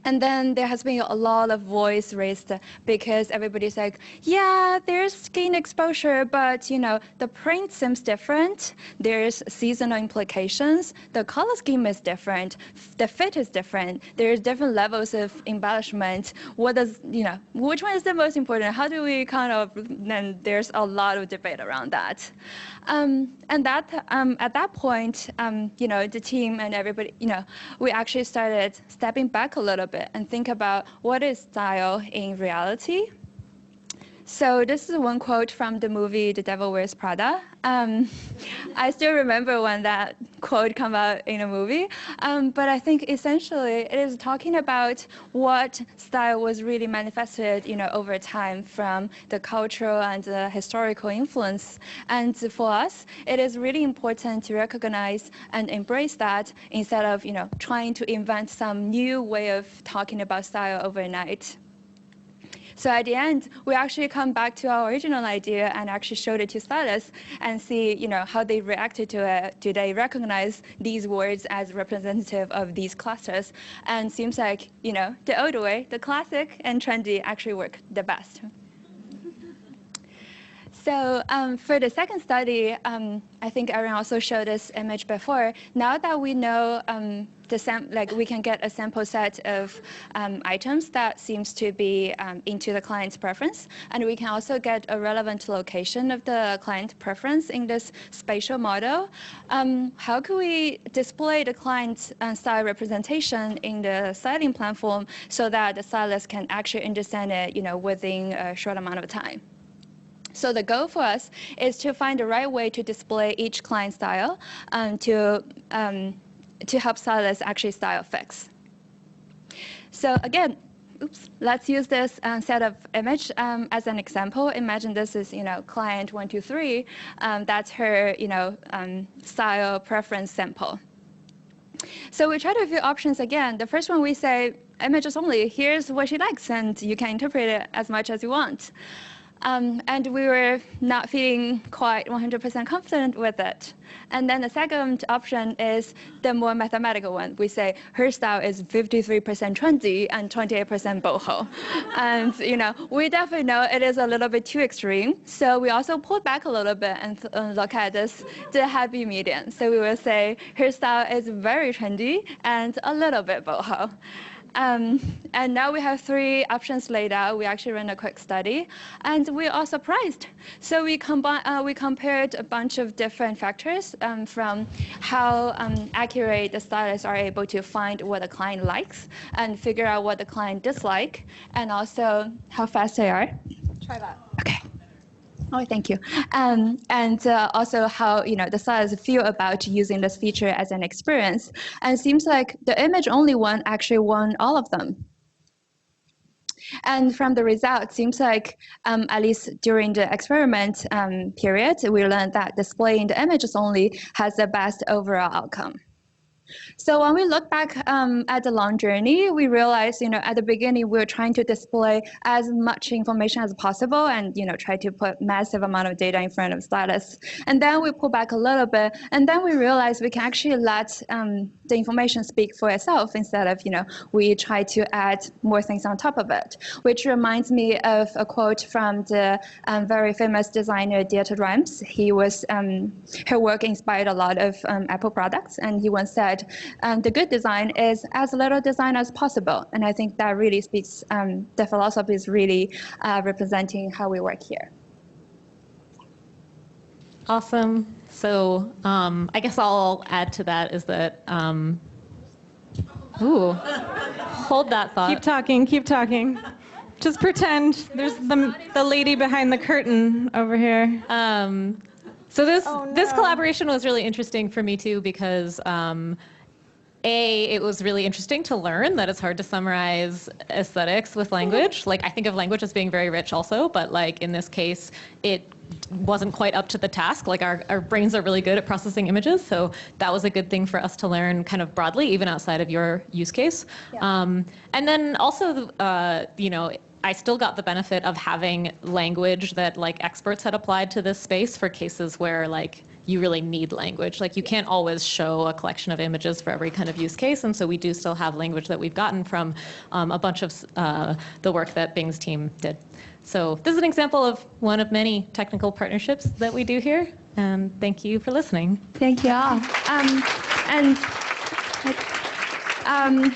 And then there has been a lot of voice raised because everybody's like, yeah, there's skin exposure, but the print seems different. There's seasonal implications. The color scheme is different. The fit is different. There's different levels of embellishment. What does, which one is the most important? How do we then there's a lot of debate around that. And that at that point, the team and everybody, we actually started stepping back a little bit and think about what is style in reality. So this is one quote from the movie The Devil Wears Prada. I still remember when that quote came out in a movie, but I think essentially it is talking about what style was really manifested, over time from the cultural and the historical influence. And for us, it is really important to recognize and embrace that instead of, trying to invent some new way of talking about style overnight. So at the end, we actually come back to our original idea and actually showed it to stylists and see, how they reacted to it. Do they recognize these words as representative of these clusters? And seems like, the old way, the classic and trendy actually work the best. So for the second study, I think Erin also showed this image before. Now that we know we can get a sample set of items that seems to be into the client's preference, and we can also get a relevant location of the client preference in this spatial model. How can we display the client's style representation in the styling platform so that the stylist can actually understand it, within a short amount of time? So the goal for us is to find the right way to display each client style to help stylists actually style fix. So again, let's use this set of image as an example. Imagine this is, client 123. That's her, style preference sample. So we tried a few options again. The first one we say, images only. Here's what she likes, and you can interpret it as much as you want. And we were not feeling quite 100% confident with it. And then the second option is the more mathematical one. We say her style is 53% trendy and 28% boho. And we definitely know it is a little bit too extreme. So we also pulled back a little bit and look at the happy median. So we will say her style is very trendy and a little bit boho. And now we have 3 options laid out. We actually ran a quick study, and we are surprised. So we compared a bunch of different factors from how accurate the stylists are able to find what the client likes and figure out what the client dislike, and also how fast they are. Try that. Okay. Oh, thank you. And also how the stylists feel about using this feature as an experience. And it seems like the image-only one actually won all of them. And from the result, it seems like at least during the experiment period, we learned that displaying the images only has the best overall outcome. So when we look back at the long journey, we realized, at the beginning, we were trying to display as much information as possible and, try to put massive amount of data in front of stylists. And then we pull back a little bit, and then we realized we can actually let the information speak for itself instead of, we try to add more things on top of it, which reminds me of a quote from the very famous designer Dieter Rams. Her work inspired a lot of Apple products, and he once said, the good design is as little design as possible. And I think that really speaks, the philosophy is really representing how we work here. Awesome. So I guess all I'll add to that is that, hold that thought. Keep talking. Just pretend there's the lady behind the curtain over here. So this collaboration was really interesting for me too because it was really interesting to learn that it's hard to summarize aesthetics with language. Like I think of language as being very rich also, but like in this case, it wasn't quite up to the task. Like our brains are really good at processing images, so that was a good thing for us to learn kind of broadly, even outside of your use case. Yeah. And then also, I still got the benefit of having language that like experts had applied to this space for cases where like you really need language. Like you can't always show a collection of images for every kind of use case. And so we do still have language that we've gotten from a bunch of the work that Bing's team did. So this is an example of one of many technical partnerships that we do here. And thank you for listening. Thank you all.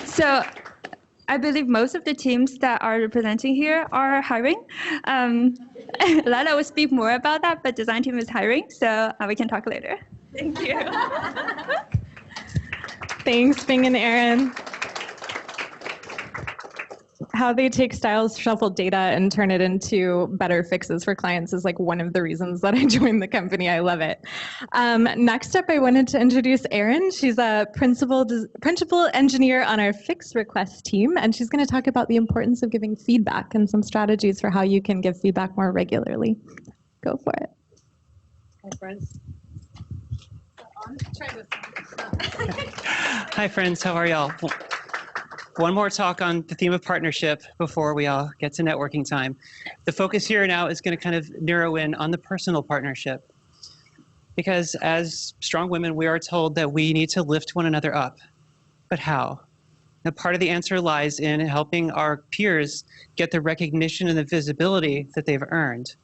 So I believe most of the teams that are representing here are hiring. Lala will speak more about that, but design team is hiring, so we can talk later. Thank you. Thanks, Bing and Erin. How they take styles shuffled data and turn it into better fixes for clients is like one of the reasons that I joined the company. I love it. Next up, I wanted to introduce Erin. She's a principal engineer on our fix request team, and she's going to talk about the importance of giving feedback and some strategies for how you can give feedback more regularly. Go for it. Hi, friends. Hi, friends. How are y'all? One more talk on the theme of partnership before we all get to networking time. The focus here now is going to kind of narrow in on the personal partnership. Because as strong women, we are told that we need to lift one another up. But how? Now, part of the answer lies in helping our peers get the recognition and the visibility that they've earned.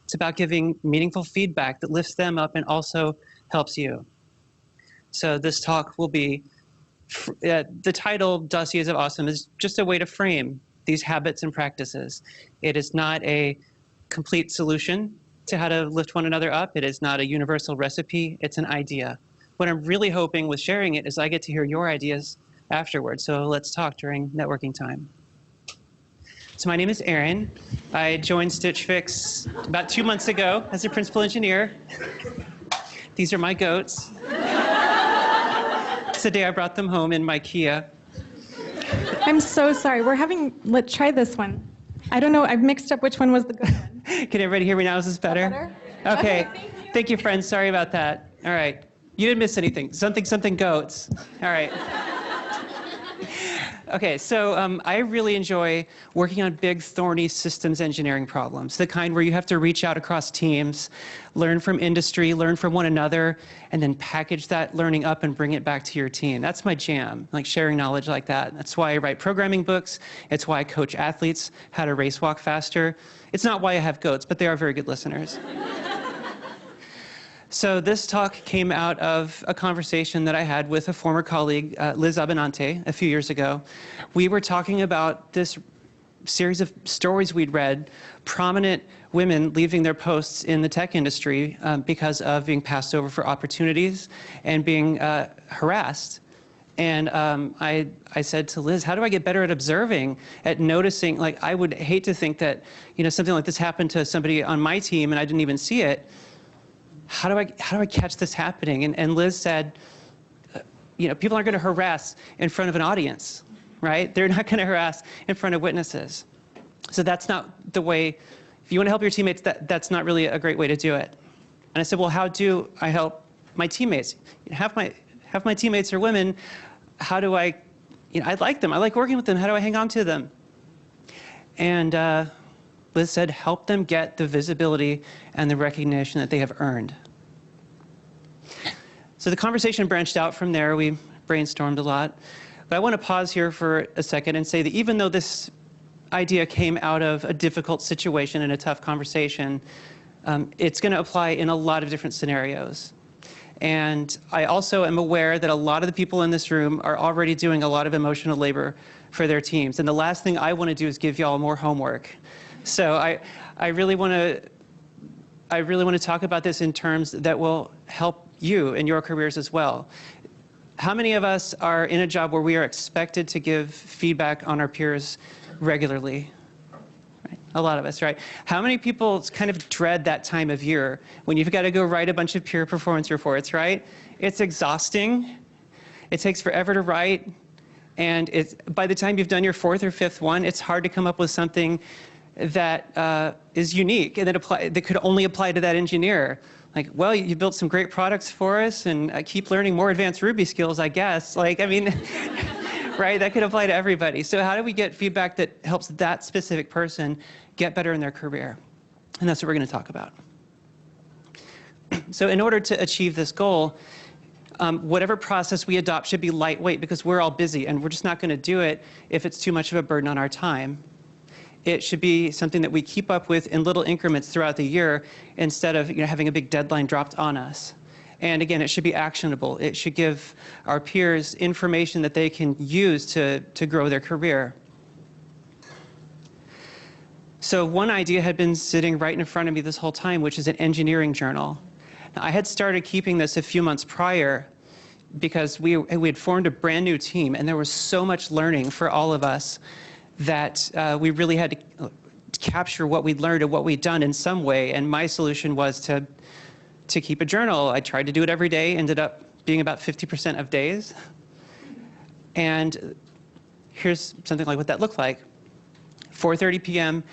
It's about giving meaningful feedback that lifts them up and also helps you. So this talk will be, the title Dossiers of Awesome is just a way to frame these habits and practices. It is not a complete solution to how to lift one another up. It is not a universal recipe. It's an idea. What I'm really hoping with sharing it is I get to hear your ideas afterwards. So let's talk during networking time. So my name is Erin. I joined Stitch Fix about 2 months ago as a principal engineer. These are my goats. Today I brought them home in my Kia. I'm so sorry. Let's try this one. I don't know. I've mixed up which one was the good one. Can everybody hear me now? Is this better? Okay. Thank you, friends. Sorry about that. All right. You didn't miss anything. Something goats. All right. Okay, so I really enjoy working on big, thorny systems engineering problems, the kind where you have to reach out across teams, learn from industry, learn from one another, and then package that learning up and bring it back to your team. That's my jam, like sharing knowledge like that. That's why I write programming books. It's why I coach athletes how to race walk faster. It's not why I have goats, but they are very good listeners. So this talk came out of a conversation that I had with a former colleague, Liz Abenante, a few years ago. We were talking about this series of stories we'd read, prominent women leaving their posts in the tech industry because of being passed over for opportunities and being harassed. And I said to Liz, how do I get better at observing, at noticing? Like, I would hate to think that, something like this happened to somebody on my team and I didn't even see it. How do I catch this happening? And Liz said, people aren't going to harass in front of an audience, right? They're not going to harass in front of witnesses. So that's not the way. If you want to help your teammates, that's not really a great way to do it. And I said, well, how do I help my teammates? Half my teammates are women. How do I like them. I like working with them. How do I hang on to them? And Liz said, help them get the visibility and the recognition that they have earned. So the conversation branched out from there. We brainstormed a lot. But I want to pause here for a second and say that even though this idea came out of a difficult situation and a tough conversation, it's going to apply in a lot of different scenarios. And I also am aware that a lot of the people in this room are already doing a lot of emotional labor for their teams. And the last thing I want to do is give y'all more homework. So I really want to talk about this in terms that will help you in your careers as well. How many of us are in a job where we are expected to give feedback on our peers regularly? Right? A lot of us, right? How many people kind of dread that time of year when you've got to go write a bunch of peer performance reports, right? It's exhausting. It takes forever to write. And by the time you've done your fourth or fifth one, it's hard to come up with something that is unique and that could only apply to that engineer. Like, well, you built some great products for us, and I keep learning more advanced Ruby skills, I guess. Like, I mean, right? That could apply to everybody. So how do we get feedback that helps that specific person get better in their career? And that's what we're going to talk about. So in order to achieve this goal, whatever process we adopt should be lightweight because we're all busy, and we're just not going to do it if it's too much of a burden on our time. It should be something that we keep up with in little increments throughout the year instead of having a big deadline dropped on us. And again, it should be actionable. It should give our peers information that they can use to grow their career. So one idea had been sitting right in front of me this whole time, which is an engineering journal. Now, I had started keeping this a few months prior because we had formed a brand new team, and there was so much learning for all of us that we really had to capture what we'd learned and what we'd done in some way. And my solution was to keep a journal. I tried to do it every day, ended up being about 50% of days. And here's something like what that looked like. 4:30 p.m.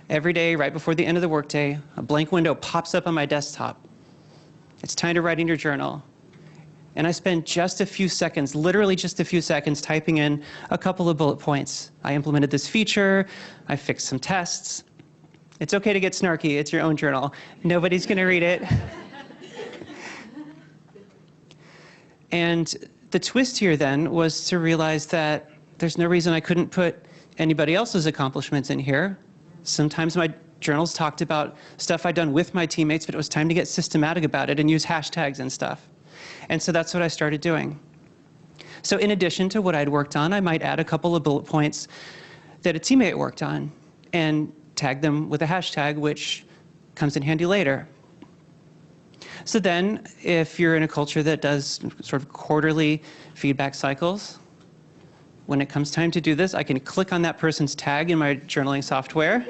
every day, right before the end of the workday, a blank window pops up on my desktop. It's time to write in your journal. And I spend just a few seconds, literally just a few seconds, typing in a couple of bullet points. I implemented this feature. I fixed some tests. It's okay to get snarky. It's your own journal. Nobody's going to read it. And the twist here then was to realize that there's no reason I couldn't put anybody else's accomplishments in here. Sometimes journals talked about stuff I'd done with my teammates, but it was time to get systematic about it and use hashtags and stuff. And so that's what I started doing. So in addition to what I'd worked on, I might add a couple of bullet points that a teammate worked on and tag them with a hashtag, which comes in handy later. So then, if you're in a culture that does sort of quarterly feedback cycles, when it comes time to do this, I can click on that person's tag in my journaling software.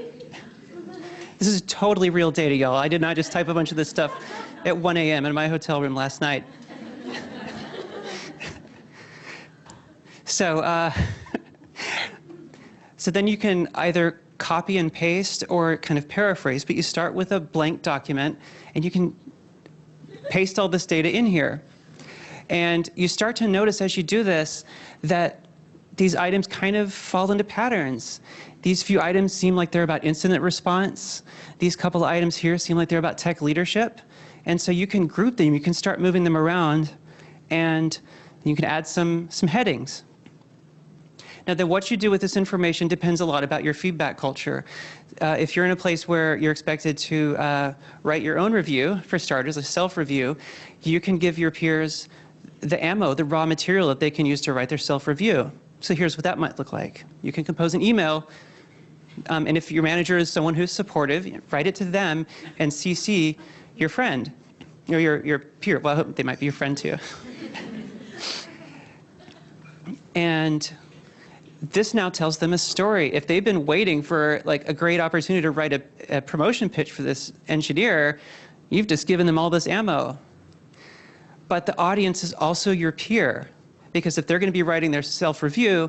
This is totally real data, y'all. I did not just type a bunch of this stuff at 1 a.m. in my hotel room last night. So, so then you can either copy and paste or kind of paraphrase, but you start with a blank document and you can paste all this data in here. And you start to notice as you do this that these items kind of fall into patterns. These few items seem like they're about incident response. These couple of items here seem like they're about tech leadership. And so you can group them, you can start moving them around, and you can add some headings. Now, then what you do with this information depends a lot about your feedback culture. If you're in a place where you're expected to write your own review, for starters, a self-review, you can give your peers the ammo, the raw material that they can use to write their self-review. So here's what that might look like. You can compose an email, and if your manager is someone who's supportive, write it to them and CC your friend, or your peer. Well, I hope they might be your friend too. And this now tells them a story. If they've been waiting for like a great opportunity to write a promotion pitch for this engineer, you've just given them all this ammo. But the audience is also your peer, because if they're going to be writing their self-review,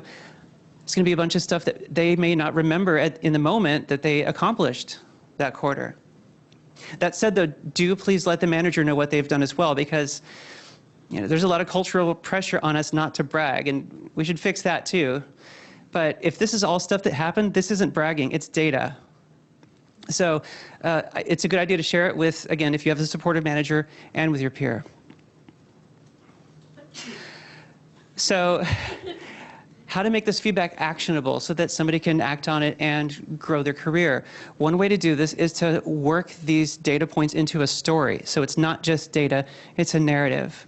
it's going to be a bunch of stuff that they may not remember in the moment that they accomplished that quarter. That said, though, do please let the manager know what they've done as well, because there's a lot of cultural pressure on us not to brag, and we should fix that too. But if this is all stuff that happened, this isn't bragging, it's data. So it's a good idea to share it with, again, if you have a supportive manager, and with your peer. So how to make this feedback actionable so that somebody can act on it and grow their career. One way to do this is to work these data points into a story. So it's not just data, it's a narrative.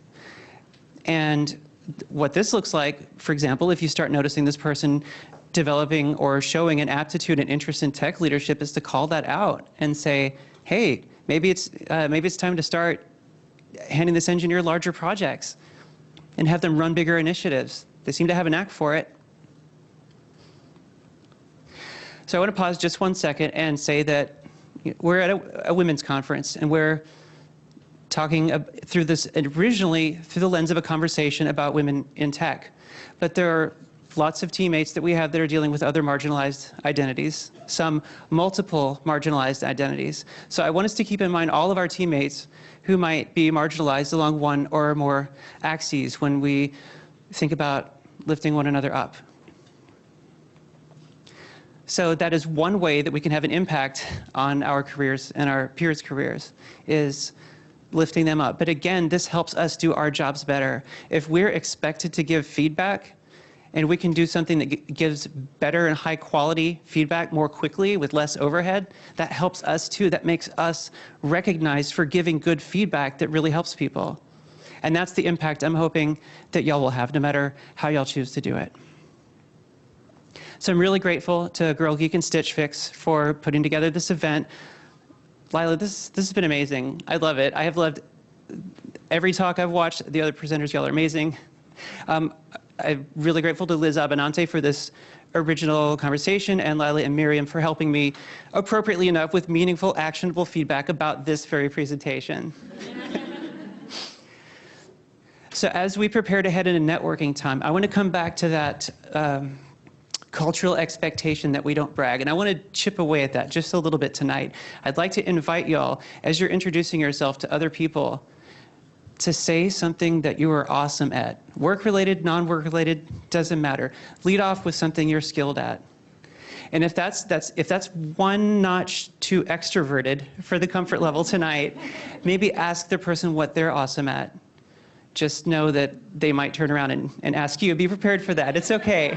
And what this looks like, for example, if you start noticing this person developing or showing an aptitude and interest in tech leadership, is to call that out and say, hey, maybe it's time to start handing this engineer larger projects and have them run bigger initiatives. They seem to have a knack for it. So I want to pause just 1 second and say that we're at a women's conference, and we're talking through this originally through the lens of a conversation about women in tech. But there are lots of teammates that we have that are dealing with other marginalized identities, some multiple marginalized identities. So I want us to keep in mind all of our teammates who might be marginalized along one or more axes when we think about lifting one another up. So that is one way that we can have an impact on our careers and our peers' careers, is lifting them up. But again, this helps us do our jobs better. If we're expected to give feedback, and we can do something that gives better and high quality feedback more quickly with less overhead, that helps us too. That makes us recognized for giving good feedback that really helps people. And that's the impact I'm hoping that y'all will have, no matter how y'all choose to do it. So I'm really grateful to Girl Geek and Stitch Fix for putting together this event. Lila, this has been amazing. I love it. I have loved every talk I've watched. The other presenters, y'all are amazing. I'm really grateful to Liz Abinante for this original conversation, and Lila and Miriam for helping me appropriately enough with meaningful, actionable feedback about this very presentation. So as we prepare to head into networking time, I want to come back to that cultural expectation that we don't brag. And I want to chip away at that just a little bit tonight. I'd like to invite y'all, as you're introducing yourself to other people, to say something that you are awesome at. Work-related, non-work-related, doesn't matter. Lead off with something you're skilled at. And if that's one notch too extroverted for the comfort level tonight, maybe ask the person what they're awesome at. Just know that they might turn around and ask you. Be prepared for that. It's okay.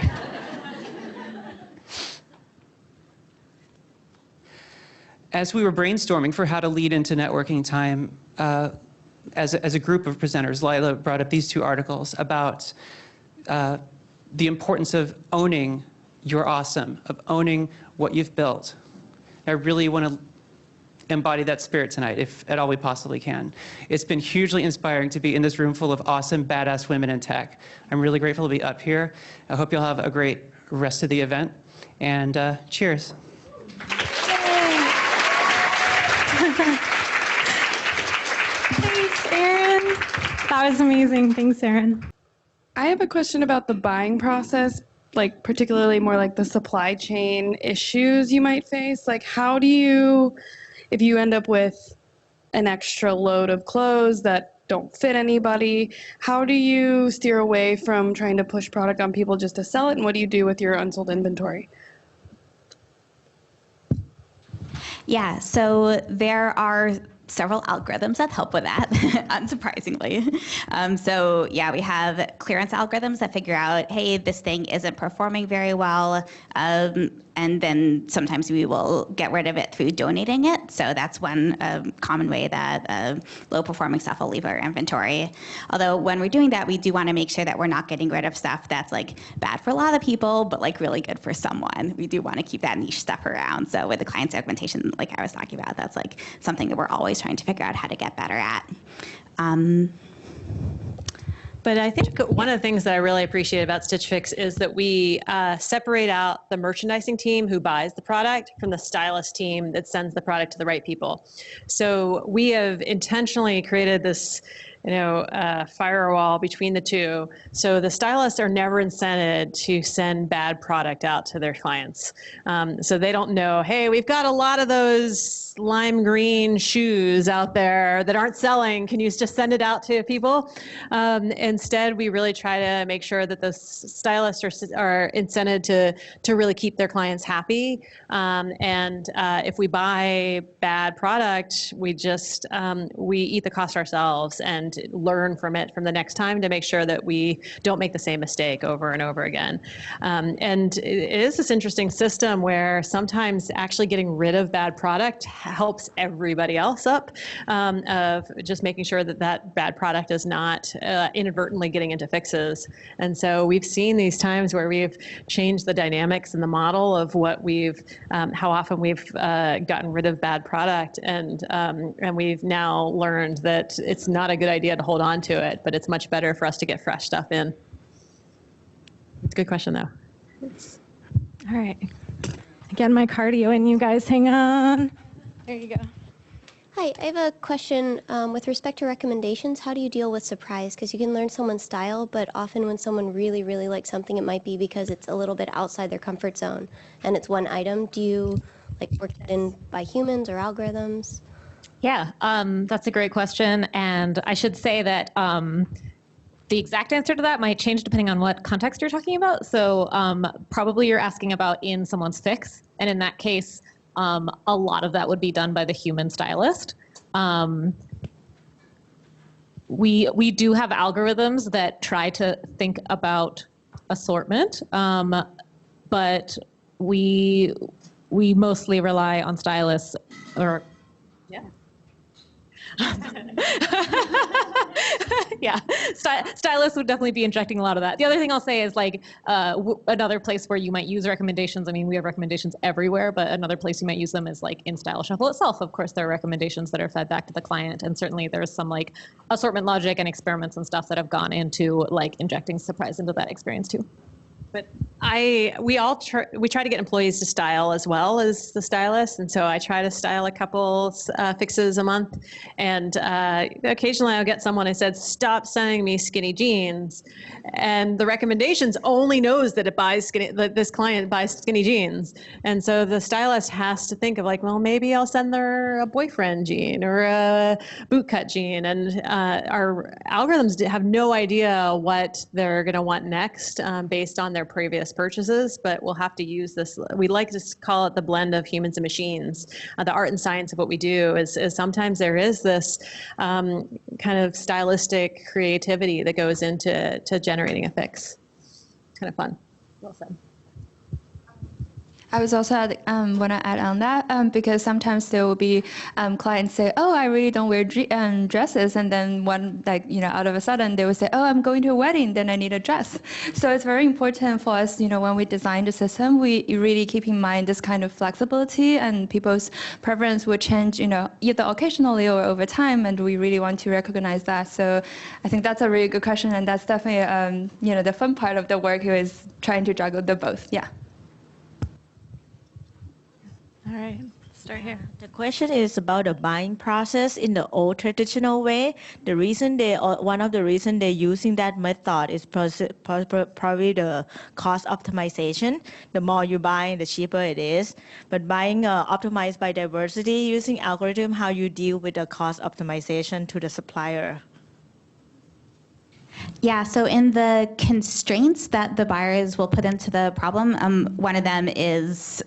as we were brainstorming for how to lead into networking time, as a group of presenters, Lila brought up these two articles about the importance of owning your awesome, of owning what you've built. I really want to embody that spirit tonight, if at all we possibly can. It's been hugely inspiring to be in this room full of awesome, badass women in tech. I'm really grateful to be up here. I hope you'll have a great rest of the event, and cheers. Thanks, Erin. That was amazing. Thanks, Erin. I have a question about the buying process, like particularly more like the supply chain issues you might face. Like, how do you, if you end up with an extra load of clothes that don't fit anybody, how do you steer away from trying to push product on people just to sell it? And what do you do with your unsold inventory? Yeah, so there are several algorithms that help with that, unsurprisingly. So yeah, we have clearance algorithms that figure out, hey, this thing isn't performing very well, and then sometimes we will get rid of it through donating it. So that's one common way that low-performing stuff will leave our inventory. Although when we're doing that, we do want to make sure that we're not getting rid of stuff that's like bad for a lot of people, but like really good for someone. We do want to keep that niche stuff around. So with the client segmentation, like I was talking about, that's like something that we're always trying to figure out how to get better at. But I think one of the things that I really appreciate about Stitch Fix is that we separate out the merchandising team who buys the product from the stylist team that sends the product to the right people. So we have intentionally created this, firewall between the two. So the stylists are never incented to send bad product out to their clients. So they don't know, hey, we've got a lot of those lime green shoes out there that aren't selling. Can you just send it out to people? Instead, we really try to make sure that the stylists are incented to really keep their clients happy. And if we buy bad product, we just, we eat the cost ourselves and learn from it from the next time to make sure that we don't make the same mistake over and over again. And it is this interesting system where sometimes actually getting rid of bad product helps everybody else up, of just making sure that that bad product is not inadvertently getting into fixes. And so we've seen these times where we've changed the dynamics and the model of what we've, how often we've gotten rid of bad product, and we've now learned that it's not a good idea to hold on to it, but it's much better for us to get fresh stuff in. It's a good question, though. All right. Again, my cardio, and you guys hang on. There you go. Hi, I have a question with respect to recommendations. How do you deal with surprise? Because you can learn someone's style, but often when someone really, really likes something, it might be because it's a little bit outside their comfort zone and it's one item. Do you work that in by humans or algorithms? Yeah, that's a great question. And I should say that the exact answer to that might change depending on what context you're talking about. So probably you're asking about in someone's fix. And in that case, a lot of that would be done by the human stylist. We do have algorithms that try to think about assortment, but we mostly rely on stylists or, yeah. Yeah, stylists would definitely be injecting a lot of that. The other thing I'll say is another place where you might use recommendations. I mean, we have recommendations everywhere, but another place you might use them is in Style Shuffle itself. Of course, there are recommendations that are fed back to the client, and certainly there's some assortment logic and experiments and stuff that have gone into injecting surprise into that experience too. But we try to get employees to style as well as the stylist, and so I try to style a couple fixes a month. And occasionally I'll get someone who said, "Stop sending me skinny jeans," and the recommendations only knows that that this client buys skinny jeans, and so the stylist has to think of well, maybe I'll send her a boyfriend jean or a bootcut jean, and our algorithms have no idea what they're going to want next based on their previous purchases, but we'll have to use this. We like to call it the blend of humans and machines. The art and science of what we do is sometimes there is this kind of stylistic creativity that goes into generating a fix. It's kind of fun. Well said. I was also want to add on that because sometimes there will be clients say, "Oh, I really don't wear dresses," and then out of a sudden they will say, "Oh, I'm going to a wedding, then I need a dress." So it's very important for us, when we design the system, we really keep in mind this kind of flexibility, and people's preference will change, either occasionally or over time, and we really want to recognize that. So I think that's a really good question, and that's definitely the fun part of the work is trying to juggle the both. Yeah. All right, start here. The question is about the buying process in the old traditional way. One of the reasons they're using that method is probably the cost optimization. The more you buy, the cheaper it is. But buying optimized by diversity using algorithm, how you deal with the cost optimization to the supplier? Yeah, so in the constraints that the buyers will put into the problem, one of them is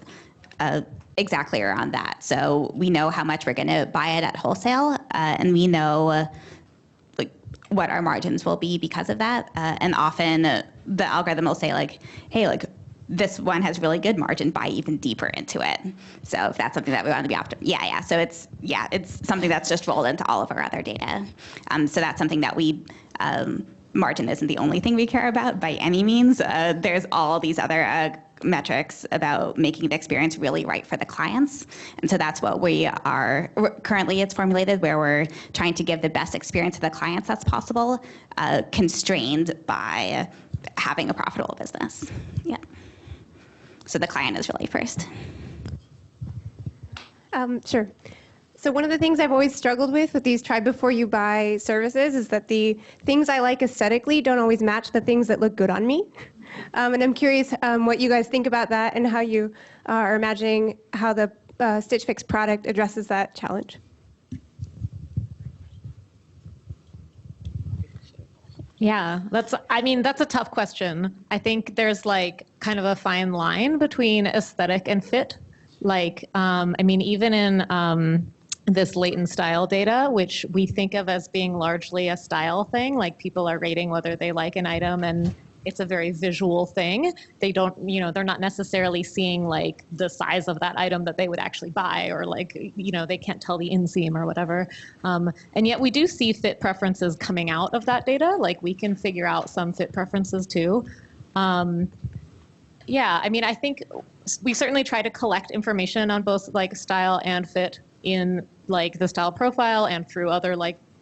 exactly around that. So we know how much we're going to buy it at wholesale, and we know what our margins will be because of that. And often the algorithm will say hey, this one has really good margin, buy even deeper into it. So if that's something that we want to be So it's something that's just rolled into all of our other data. So that's something that we margin isn't the only thing we care about by any means. There's all these other metrics about making the experience really right for the clients. And so that's what currently it's formulated, where we're trying to give the best experience to the clients that's possible, constrained by having a profitable business. Yeah. So the client is really first. Sure. So one of the things I've always struggled with these try before you buy services is that the things I like aesthetically don't always match the things that look good on me. And I'm curious what you guys think about that and how you are imagining how the Stitch Fix product addresses that challenge. Yeah, that's a tough question. I think there's kind of a fine line between aesthetic and fit. Even in this latent style data, which we think of as being largely a style thing, people are rating whether they like an item, and it's a very visual thing. They don't, they're not necessarily seeing the size of that item that they would actually buy, or they can't tell the inseam or whatever. And yet we do see fit preferences coming out of that data. We can figure out some fit preferences too. I think we certainly try to collect information on both style and fit in the style profile and through other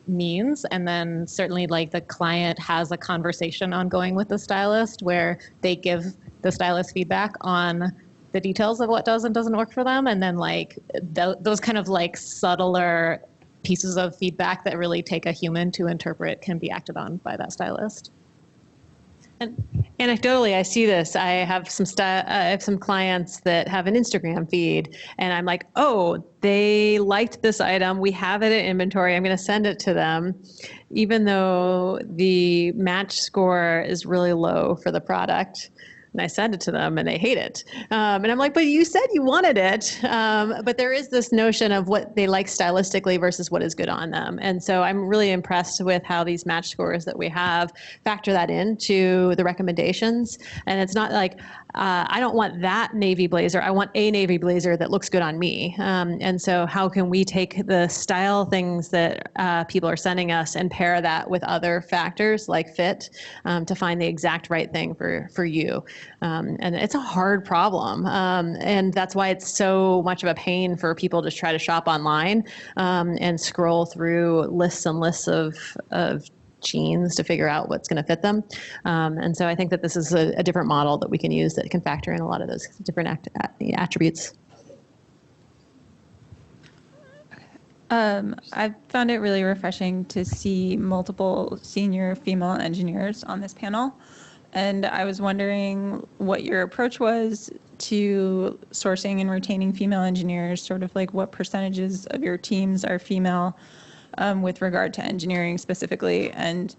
means, and then certainly the client has a conversation ongoing with the stylist where they give the stylist feedback on the details of what does and doesn't work for them, and then those kind of subtler pieces of feedback that really take a human to interpret can be acted on by that stylist. And anecdotally, I see this. I have some clients that have an Instagram feed, and I'm like, oh, they liked this item. We have it in inventory. I'm going to send it to them, even though the match score is really low for the product. And I send it to them and they hate it. And I'm like, but you said you wanted it. But there is this notion of what they like stylistically versus what is good on them. And so I'm really impressed with how these match scores that we have factor that into the recommendations. And it's not I don't want that navy blazer. I want a navy blazer that looks good on me. And so how can we take the style things that people are sending us and pair that with other factors like fit to find the exact right thing for you? And it's a hard problem. And that's why it's so much of a pain for people to try to shop online and scroll through lists and lists of jeans to figure out what's going to fit them. And so I think that this is a different model that we can use that can factor in a lot of those different attributes. I've found it really refreshing to see multiple senior female engineers on this panel. And I was wondering what your approach was to sourcing and retaining female engineers, sort of what percentages of your teams are female with regard to engineering specifically, and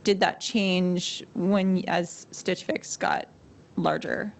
did that change as Stitch Fix got larger?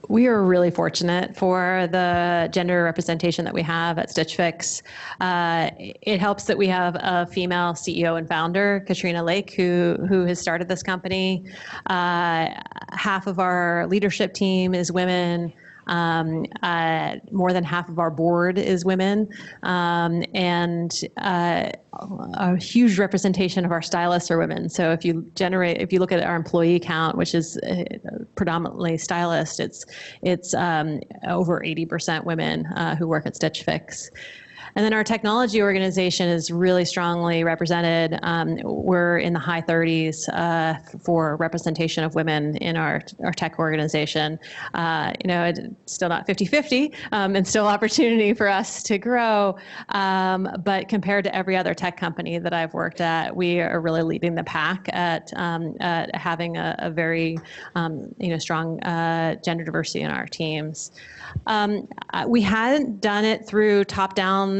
We are really fortunate for the gender representation that we have at Stitch Fix. It helps that we have a female CEO and founder, Katrina Lake, who has started this company. Half of our leadership team is women. More than half of our board is women, and a huge representation of our stylists are women. So if you look at our employee count, which is predominantly stylists, it's over 80% women who work at Stitch Fix. And then our technology organization is really strongly represented. We're in the high 30s for representation of women in our tech organization. It's still not 50-50 and still opportunity for us to grow. But compared to every other tech company that I've worked at, we are really leading the pack at having a very strong gender diversity in our teams. We hadn't done it through top-down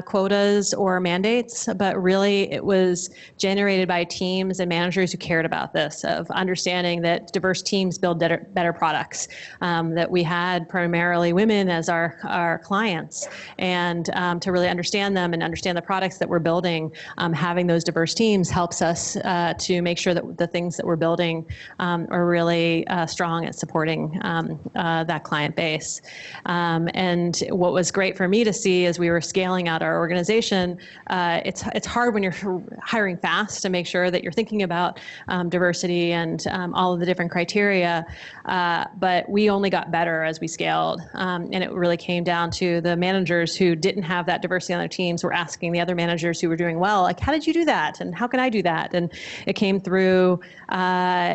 quotas or mandates, but really it was generated by teams and managers who cared about this, of understanding that diverse teams build better products, that we had primarily women as our clients, and to really understand them and understand the products that we're building, having those diverse teams helps us to make sure that the things that we're building are really strong at supporting that client base. And what was great for me to see as we were scaling out our organization, it's hard when you're hiring fast to make sure that you're thinking about diversity and all of the different criteria, but we only got better as we scaled. And it really came down to the managers who didn't have that diversity on their teams were asking the other managers who were doing well, like, how did you do that? And how can I do that? And it came through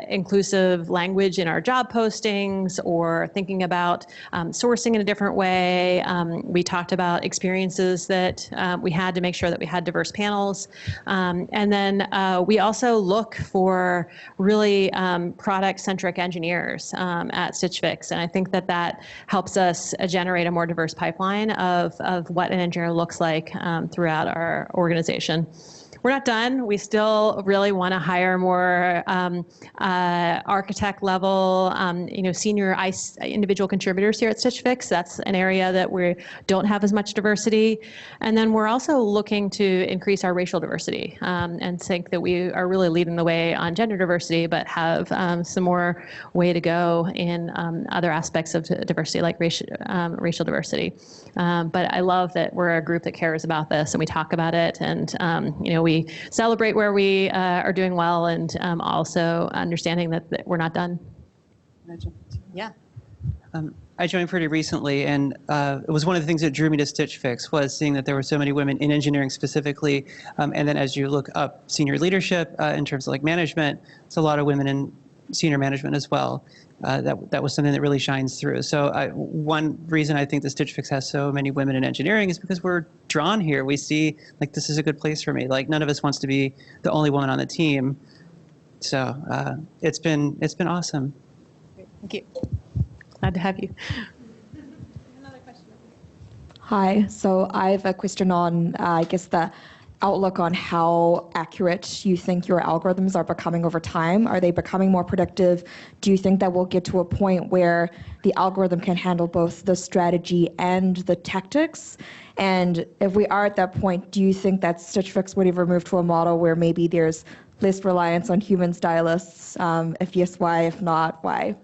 inclusive language in our job postings, or thinking about sourcing in a different way. We talked about experiences that we had to make sure that we had diverse panels. And then we also look for really product-centric engineers at Stitch Fix. And I think that helps us generate a more diverse pipeline of what an engineer looks like throughout our organization. We're not done. We still really want to hire more architect level, senior individual contributors here at Stitch Fix. That's an area that we don't have as much diversity. And then we're also looking to increase our racial diversity and think that we are really leading the way on gender diversity, but have some more way to go in other aspects of diversity, like racial diversity. But I love that we're a group that cares about this, and we talk about it, and we celebrate where we are doing well, and also understanding that we're not done. Yeah. I joined pretty recently, and it was one of the things that drew me to Stitch Fix was seeing that there were so many women in engineering specifically, and then as you look up senior leadership in terms of like management, it's a lot of women in senior management as well. That was something that really shines through. So one reason I think the Stitch Fix has so many women in engineering is because we're drawn here. We see like this is a good place for me. Like none of us wants to be the only woman on the team. So it's been awesome. Thank you. Glad to have you. Hi, so I have a question on, I guess, the outlook on how accurate you think your algorithms are becoming over time. Are they becoming more predictive? Do you think that we'll get to a point where the algorithm can handle both the strategy and the tactics? And if we are at that point, do you think that Stitch Fix would ever move to a model where maybe there's less reliance on human stylists? If yes, why? If not, why?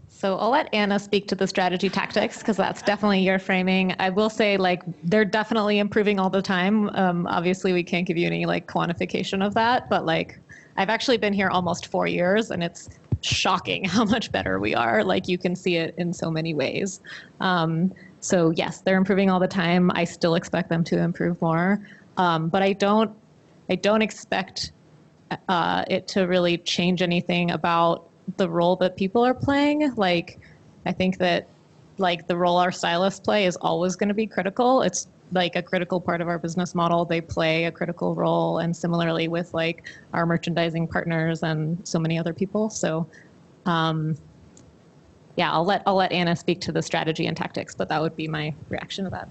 So I'll let Anna speak to the strategy tactics, because that's definitely your framing. I will say, like, they're definitely improving all the time. Obviously, we can't give you any like quantification of that, but like, I've actually been here almost 4 years, and it's shocking how much better we are. Like, you can see it in so many ways. So yes, they're improving all the time. I still expect them to improve more, but I don't expect it to really change anything about the role that people are playing. Like, I think that like the role our stylists play is always going to be critical. It's like a critical part of our business model. They play a critical role, and similarly with like our merchandising partners and so many other people. So yeah, I'll let Anna speak to the strategy and tactics, but that would be my reaction to that.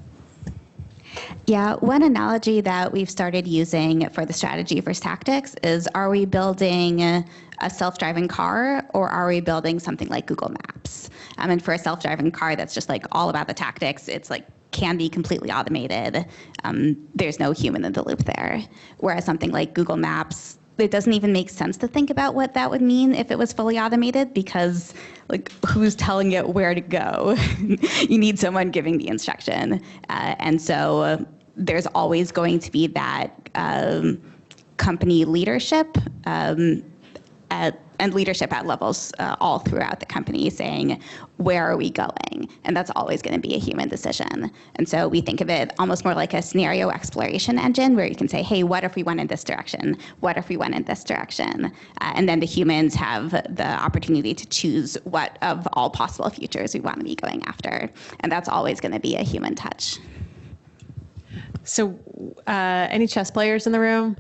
Yeah, one analogy that we've started using for the strategy versus tactics is, are we building a self-driving car, or are we building something like Google Maps? And for a self-driving car, that's just like all about the tactics. It's like can be completely automated. There's no human in the loop there. Whereas something like Google Maps, it doesn't even make sense to think about what that would mean if it was fully automated, because like who's telling it where to go? You need someone giving the instruction. And so there's always going to be that company leadership and leadership at levels all throughout the company saying, where are we going? And that's always going to be a human decision. And so we think of it almost more like a scenario exploration engine, where you can say, hey, what if we went in this direction? What if we went in this direction? And then the humans have the opportunity to choose what of all possible futures we want to be going after. And that's always going to be a human touch. So any chess players in the room?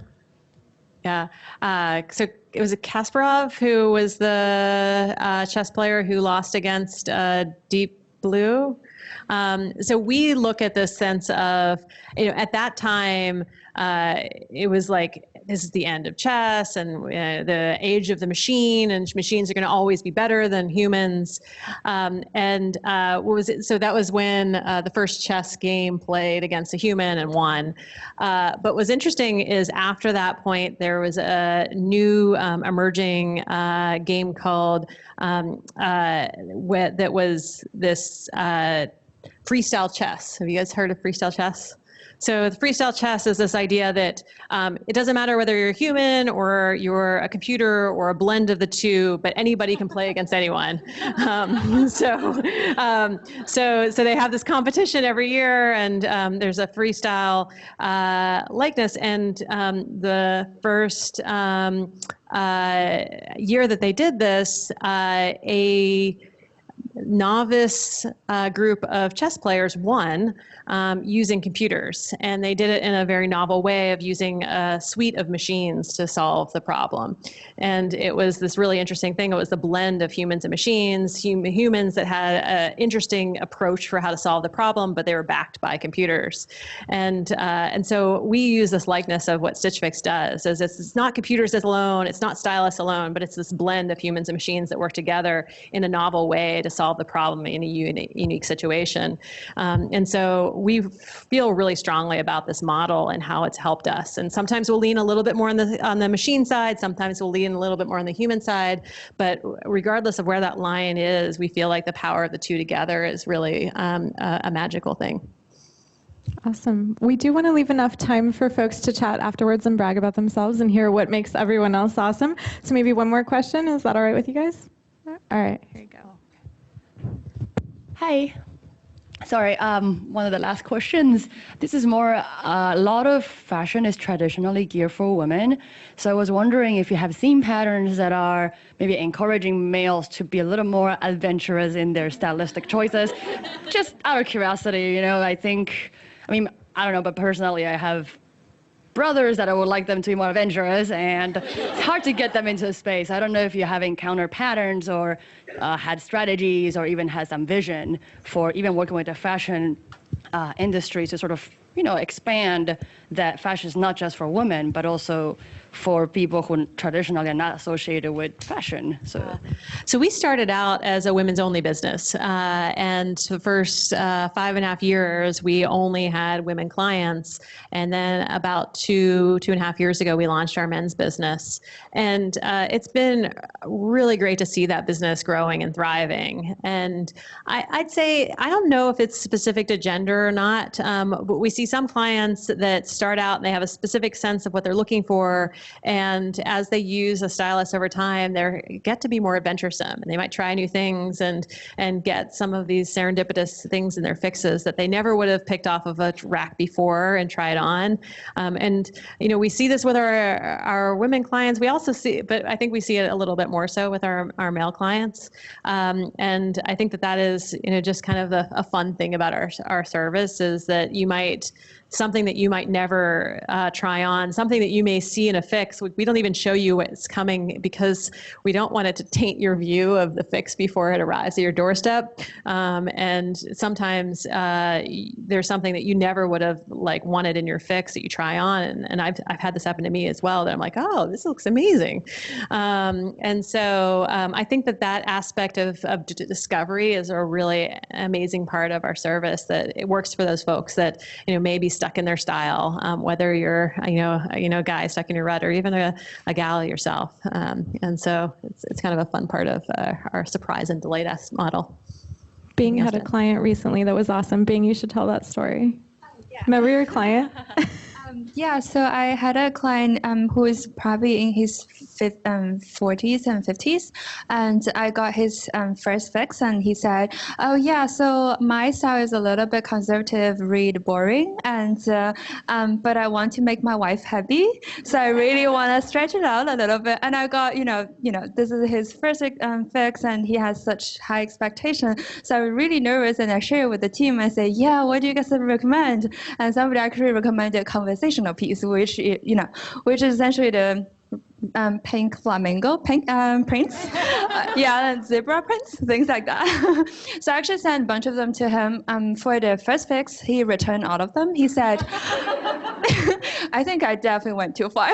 Yeah. So it was Kasparov who was the chess player who lost against Deep Blue. So we look at this sense of, at that time, it was like, this is the end of chess and the age of the machine, and machines are going to always be better than humans. What was it? So that was when the first chess game played against a human and won. But what's interesting is after that point, there was a new emerging game called that was this freestyle chess. Have you guys heard of freestyle chess? So the freestyle chess is this idea that it doesn't matter whether you're a human or you're a computer or a blend of the two, but anybody can play against anyone. So they have this competition every year, and there's a freestyle likeness. And the first year that they did this, a novice group of chess players won using computers, and they did it in a very novel way of using a suite of machines to solve the problem. And it was this really interesting thing. It was the blend of humans and machines, humans that had an interesting approach for how to solve the problem, but they were backed by computers. And so we use this likeness of what Stitch Fix does, is it's not computers alone, it's not stylists alone, but it's this blend of humans and machines that work together in a novel way to solve the problem in a unique situation. And so we feel really strongly about this model and how it's helped us. And sometimes we'll lean a little bit more on the machine side, sometimes we'll lean a little bit more on the human side, but regardless of where that line is, we feel like the power of the two together is really a magical thing. Awesome. We do want to leave enough time for folks to chat afterwards and brag about themselves and hear what makes everyone else awesome. So maybe one more question. Is that all right with you guys? All right, here you go. Hi. Sorry, one of the last questions. This is more, a lot of fashion is traditionally geared for women. So I was wondering if you have seen patterns that are maybe encouraging males to be a little more adventurous in their stylistic choices. Just out of curiosity, I don't know, but personally I have brothers that I would like them to be more adventurous, and it's hard to get them into a space. I don't know if you have encountered patterns or had strategies or even had some vision for even working with the fashion industry to sort of, expand that fashion is not just for women, but also for people who traditionally are not associated with fashion. So we started out as a women's only business. And the first 5.5 years, we only had women clients. And then about 2.5 years ago, we launched our men's business. And it's been really great to see that business growing and thriving. And I'd say, I don't know if it's specific to gender or not, but we see some clients that start out and they have a specific sense of what they're looking for. And as they use a stylist over time, they get to be more adventuresome, and they might try new things and get some of these serendipitous things in their fixes that they never would have picked off of a rack before and tried on. We see this with our women clients. We also see, but I think we see it a little bit more so with our male clients. And I think that is, just kind of a fun thing about our service is that you might something that you might never try on, something that you may see in a fix. We don't even show you what's coming because we don't want it to taint your view of the fix before it arrives at your doorstep. And sometimes there's something that you never would have wanted in your fix that you try on. And I've had this happen to me as well, that I'm like, oh, this looks amazing. And so I think that aspect of discovery is a really amazing part of our service, that it works for those folks that, may be stuck in their style, whether you're, a guy stuck in your rut or even a gal yourself. And so it's kind of a fun part of our surprise and delight model. Bing had a client recently that was awesome. Bing, you should tell that story. Yeah. Remember your client? Yeah, so I had a client who is probably in his 40s and 50s, and I got his first fix, and he said, oh yeah, so my style is a little bit conservative, read boring, and but I want to make my wife happy, so I really want to stretch it out a little bit. And I got, this is his first fix, and he has such high expectation, so I was really nervous, and I shared with the team. I say, yeah, what do you guys recommend? And somebody actually recommended conversational piece, which is essentially the pink flamingo prints, and zebra prints, things like that. So I actually sent a bunch of them to him. For the first fix, he returned all of them. He said, I think I definitely went too far.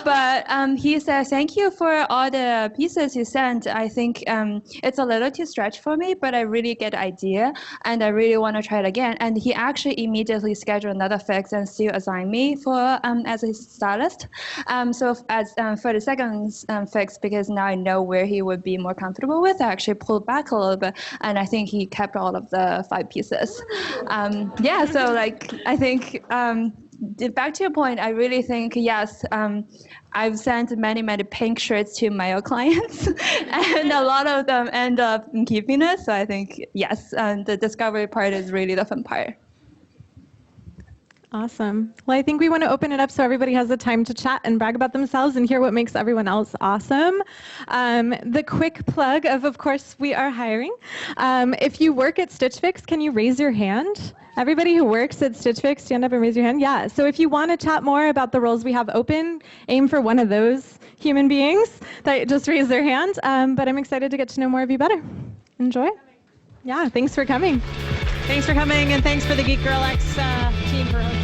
But he said, thank you for all the pieces you sent. I think it's a little too stretched for me, but I really get the idea, and I really want to try it again. And he actually immediately scheduled another fix and still assigned me for as his stylist. So for the second fix, because now I know where he would be more comfortable with, I actually pulled back a little bit, and I think he kept all of the 5 pieces. So I think back to your point, I really think, yes, I've sent many pink shirts to male clients, and a lot of them end up keeping it. So I think, yes, the discovery part is really the fun part. Awesome. Well, I think we want to open it up so everybody has the time to chat and brag about themselves and hear what makes everyone else awesome. The quick plug of course, we are hiring. If you work at Stitch Fix, can you raise your hand? Everybody who works at Stitch Fix, stand up and raise your hand. Yeah, so if you want to chat more about the roles we have open, aim for one of those human beings that just raise their hand. But I'm excited to get to know more of you better. Enjoy. Yeah, thanks for coming. Thanks for coming, and thanks for the Geek Girl X team for